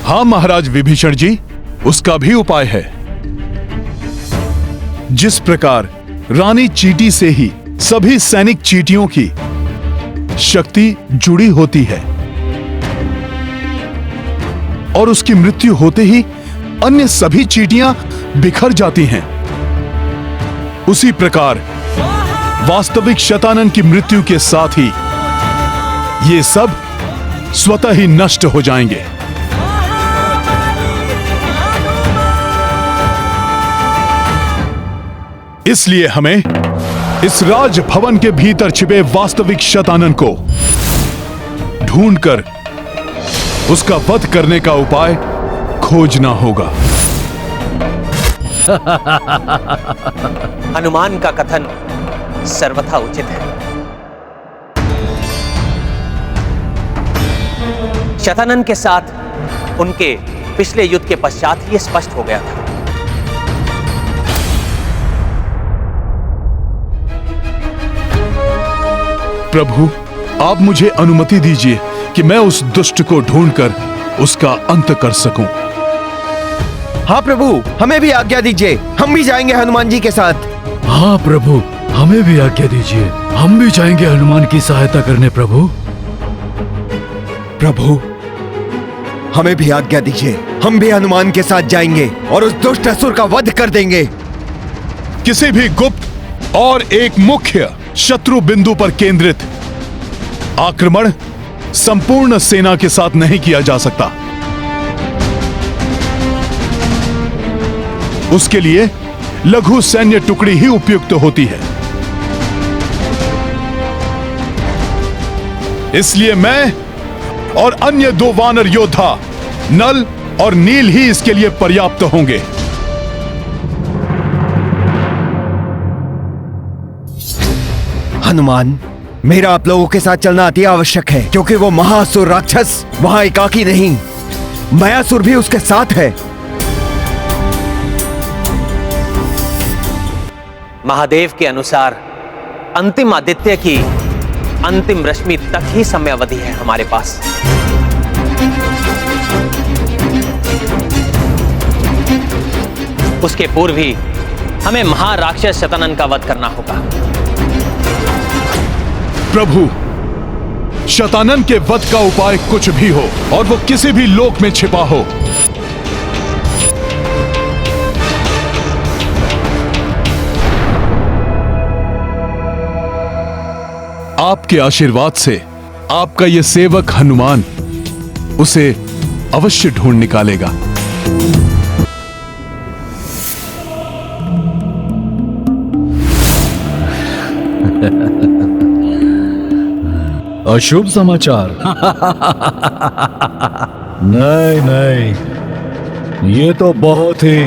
हाँ महाराज विभीषण जी, उसका भी उपाय है। जिस प्रकार रानी चींटी से ही सभी सैनिक चींटियों की शक्ति जुड़ी होती है और उसकी मृत्यु होते ही अन्य सभी चींटियां बिखर जाती हैं, उसी प्रकार वास्तविक शतानन की मृत्यु के साथ ही ये सब स्वतः ही नष्ट हो जाएंगे। इसलिए हमें इस राजभवन के भीतर छिपे वास्तविक शतानन को ढूंढकर उसका वध करने का उपाय खोजना होगा। हनुमान का कथन सर्वथा उचित है। शतानन के साथ उनके पिछले युद्ध के पश्चात ही स्पष्ट हो गया था। प्रभु, आप मुझे अनुमति दीजिए कि मैं उस दुष्ट को ढूंढकर उसका अंत कर सकूं। हाँ प्रभु, हमें भी आज्ञा दीजिए, हम भी जाएंगे हनुमान जी के साथ। हाँ प्रभु, हमें भी आज्ञा दीजिए, हम भी जाएंगे हनुमान की सहायता करने। प्रभु, प्रभु, हमें भी आज्ञा दीजिए, हम भी हनुमान के साथ जाएंगे और उस दुष्ट असुर का वध कर देंगे। किसी भी गुप्त और एक मुख्य शत्रु बिंदु पर केंद्रित आक्रमण संपूर्ण सेना के साथ नहीं किया जा सकता। उसके लिए लघु सैन्य टुकड़ी ही उपयुक्त होती है। इसलिए मैं और अन्य 2 वानर योद्धा नल और नील ही इसके लिए पर्याप्त होंगे। हनुमान, मेरा आप लोगों के साथ चलना अति आवश्यक है, क्योंकि वो महासुर राक्षस वहां एकाकी नहीं, मायासुर भी उसके साथ है। महादेव के अनुसार अंतिम आदित्य की अंतिम रश्मि तक ही समय अवधि है हमारे पास। उसके पूर्व ही हमें महाराक्षस शतानन का वध करना होगा। प्रभु, शतानन के वध का उपाय कुछ भी हो और वो किसी भी लोक में छिपा हो, आपके आशीर्वाद से आपका यह सेवक हनुमान उसे अवश्य ढूंढ निकालेगा। अशुभ समाचार? नहीं नहीं, ये तो बहुत ही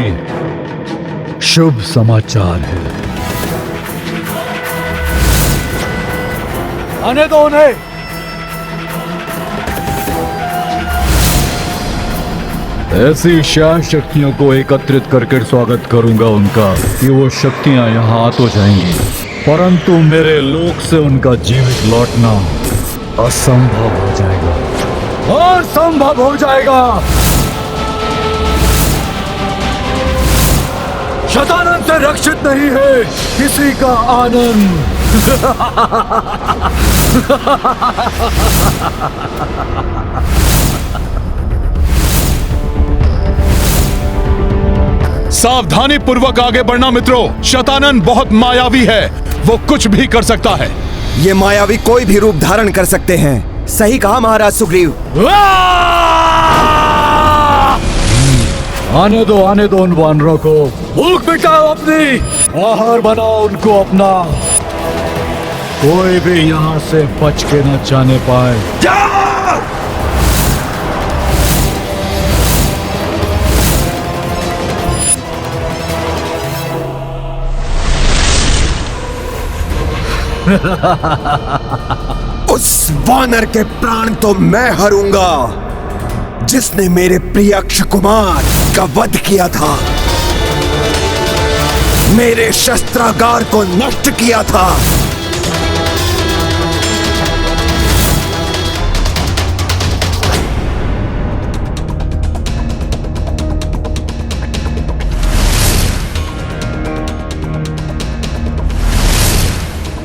शुभ समाचार है। आने दो उन्हें। ऐसी शान शक्तियों को एकत्रित करके स्वागत करूंगा उनका कि वो शक्तियां यहाँ आ तो जाएंगी, परंतु मेरे लोक से उनका जीवित लौटना असंभव हो जाएगा, असंभव हो जाएगा। शतानन से रक्षित नहीं है किसी का आनंद। सावधानी पूर्वक आगे बढ़ना मित्रों। शतानन बहुत मायावी है, वो कुछ भी कर सकता है। ये मायावी कोई भी रूप धारण कर सकते हैं। सही कहा महाराज सुग्रीव। आने दो उन वानरों को। भूख मिटाओ अपनी, आहार बनाओ उनको अपना। कोई भी यहाँ से बच के न जाने पाए। उस वानर के प्राण तो मैं हरूंगा जिसने मेरे प्रिय अक्षय कुमार का वध किया था, मेरे शस्त्रागार को नष्ट किया था।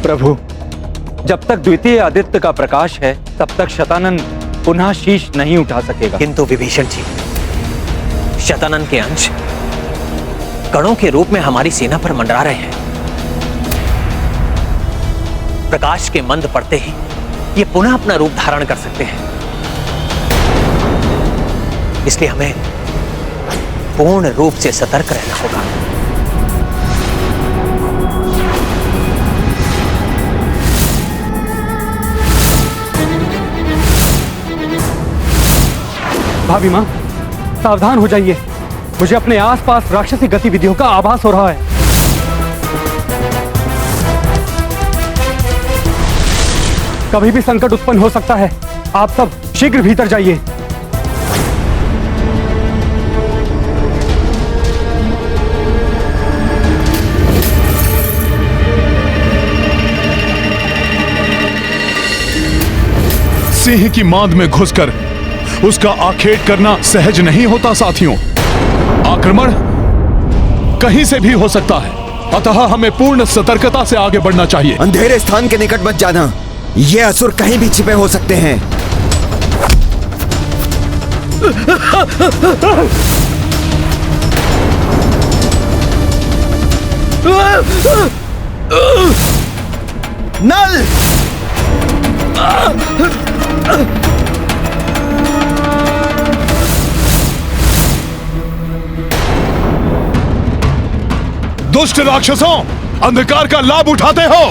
प्रभु, जब तक द्वितीय आदित्य का प्रकाश है तब तक शतानन पुनः शीश नहीं उठा सकेगा। किंतु विभीषण जी, शतानन के अंश कणों के रूप में हमारी सेना पर मंडरा रहे हैं। प्रकाश के मंद पड़ते ही ये पुनः अपना रूप धारण कर सकते हैं। इसलिए हमें पूर्ण रूप से सतर्क रहना होगा। भाभी माँ, सावधान हो जाइए। मुझे अपने आसपास राक्षसी गतिविधियों का आभास हो रहा है। कभी भी संकट उत्पन्न हो सकता है। आप सब शीघ्र भीतर जाइए। सिंह की मांद में घुसकर उसका आखेट करना सहज नहीं होता साथियों। आक्रमण कहीं से भी हो सकता है, अतः हमें पूर्ण सतर्कता से आगे बढ़ना चाहिए। अंधेरे स्थान के निकट मत जाना, ये असुर कहीं भी छिपे हो सकते हैं। नल! दुष्ट राक्षसों, अंधकार का लाभ उठाते हो।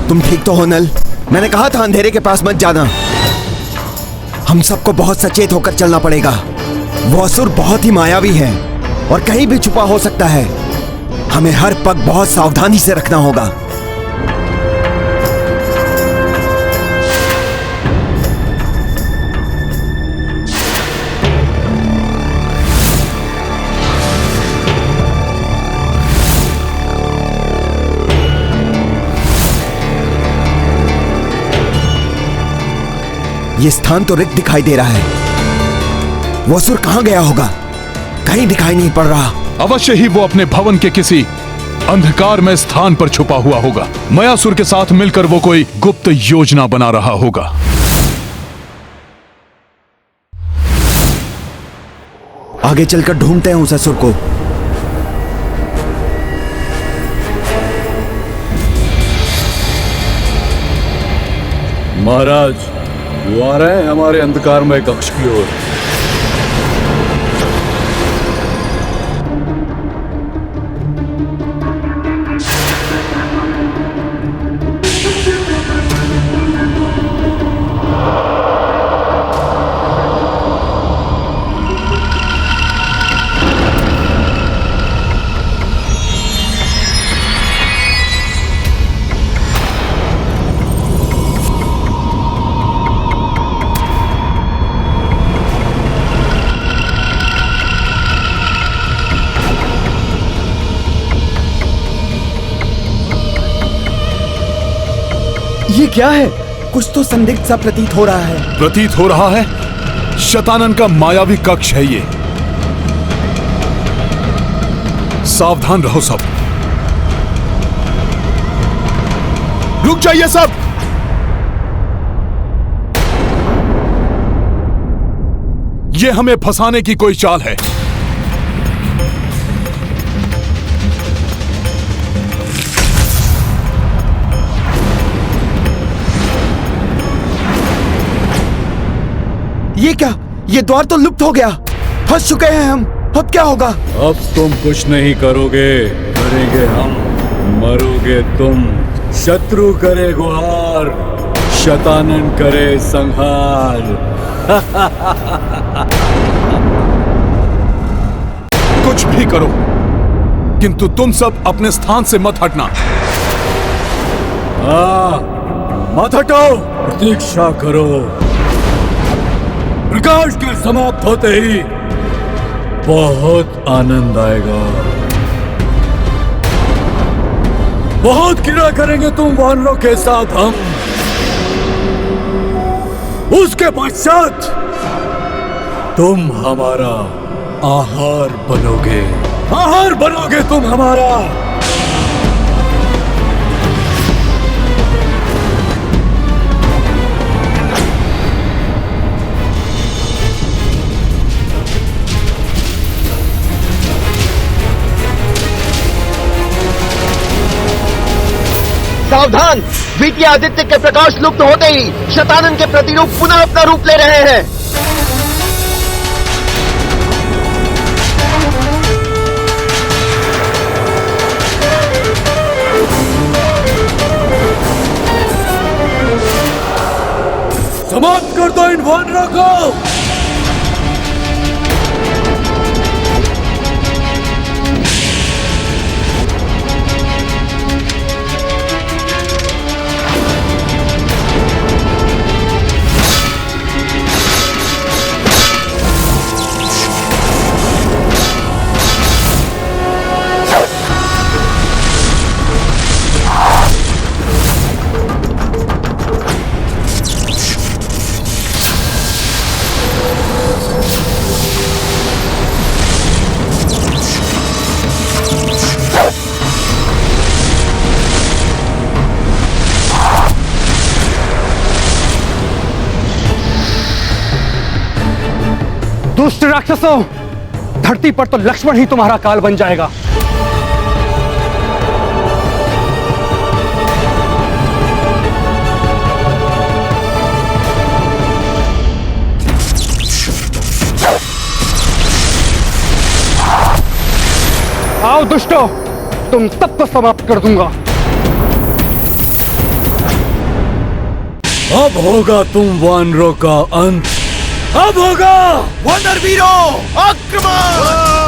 तुम ठीक तो हो नल? मैंने कहा था अंधेरे के पास मत जाना। हम सबको बहुत सचेत होकर चलना पड़ेगा। वो असुर बहुत ही मायावी है और कहीं भी छुपा हो सकता है। हमें हर पग बहुत सावधानी से रखना होगा। ये स्थान तो रिक्त दिखाई दे रहा है। वो असुर कहां गया होगा? कहीं दिखाई नहीं पड़ रहा। अवश्य ही वो अपने भवन के किसी अंधकार में स्थान पर छुपा हुआ होगा। मयासुर के साथ मिलकर वो कोई गुप्त योजना बना रहा होगा। आगे चलकर ढूंढते हैं उस असुर को। महाराज, वो आ रहे हैं हमारे अंधकारमय कक्ष की ओर। ये क्या है? कुछ तो संदिग्ध सा प्रतीत हो रहा है। प्रतीत हो रहा है शतानन का मायावी कक्ष है ये। सावधान रहो सब। रुक जाइए सब। ये हमें फंसाने की कोई चाल है। ये क्या? ये द्वार तो लुप्त हो गया। फंस चुके हैं हम। अब क्या होगा? अब तुम कुछ नहीं करोगे, करेंगे हम। मरोगे तुम। शत्रु करे गुहार, शतानन करे संहार। कुछ भी करो, किंतु तुम सब अपने स्थान से मत हटना। मत हटो, प्रतीक्षा करो। प्रकाश के समाप्त होते ही बहुत आनंद आएगा। बहुत क्रीड़ा करेंगे तुम वानरों के साथ हम। उसके पश्चात तुम हमारा आहार बनोगे। आहार बनोगे तुम हमारा। सावधान! द्वितीय आदित्य के प्रकाश लुप्त होते ही शतानन के प्रतिरूप पुनः अपना रूप ले रहे हैं। समाप्त कर दो इन वानरों को। दुष्ट राक्षसों, धरती पर तो लक्ष्मण ही तुम्हारा काल बन जाएगा। आओ दुष्टों, तुम सबको समाप्त कर दूंगा। अब होगा तुम वानरों का अंत। अब होगा वानर वीरों, आक्रमण!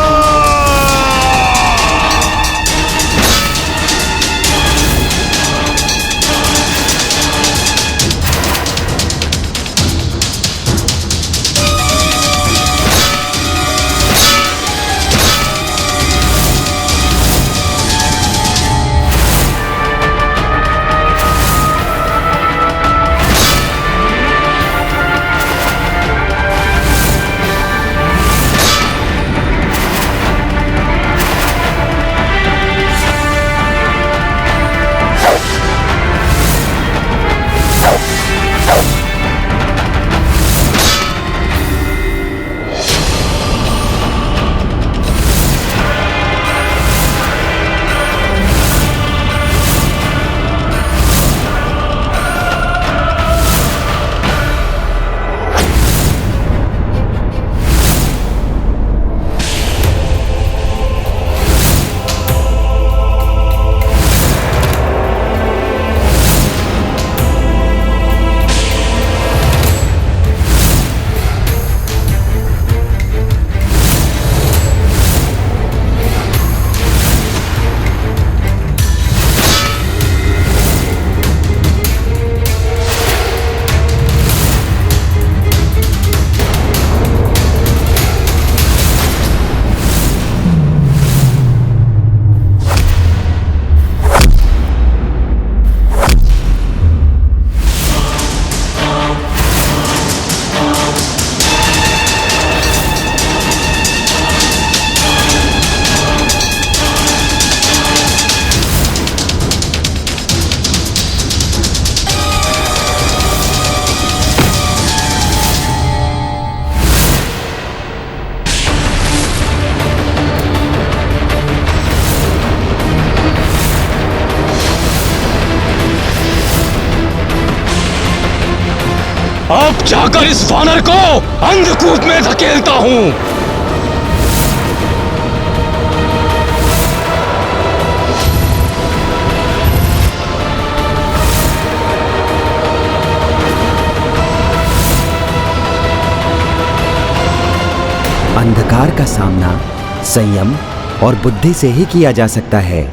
अब जाकर इस वानर को अंधकूप में धकेलता हूं। अंधकार का सामना संयम और बुद्धि से ही किया जा सकता है।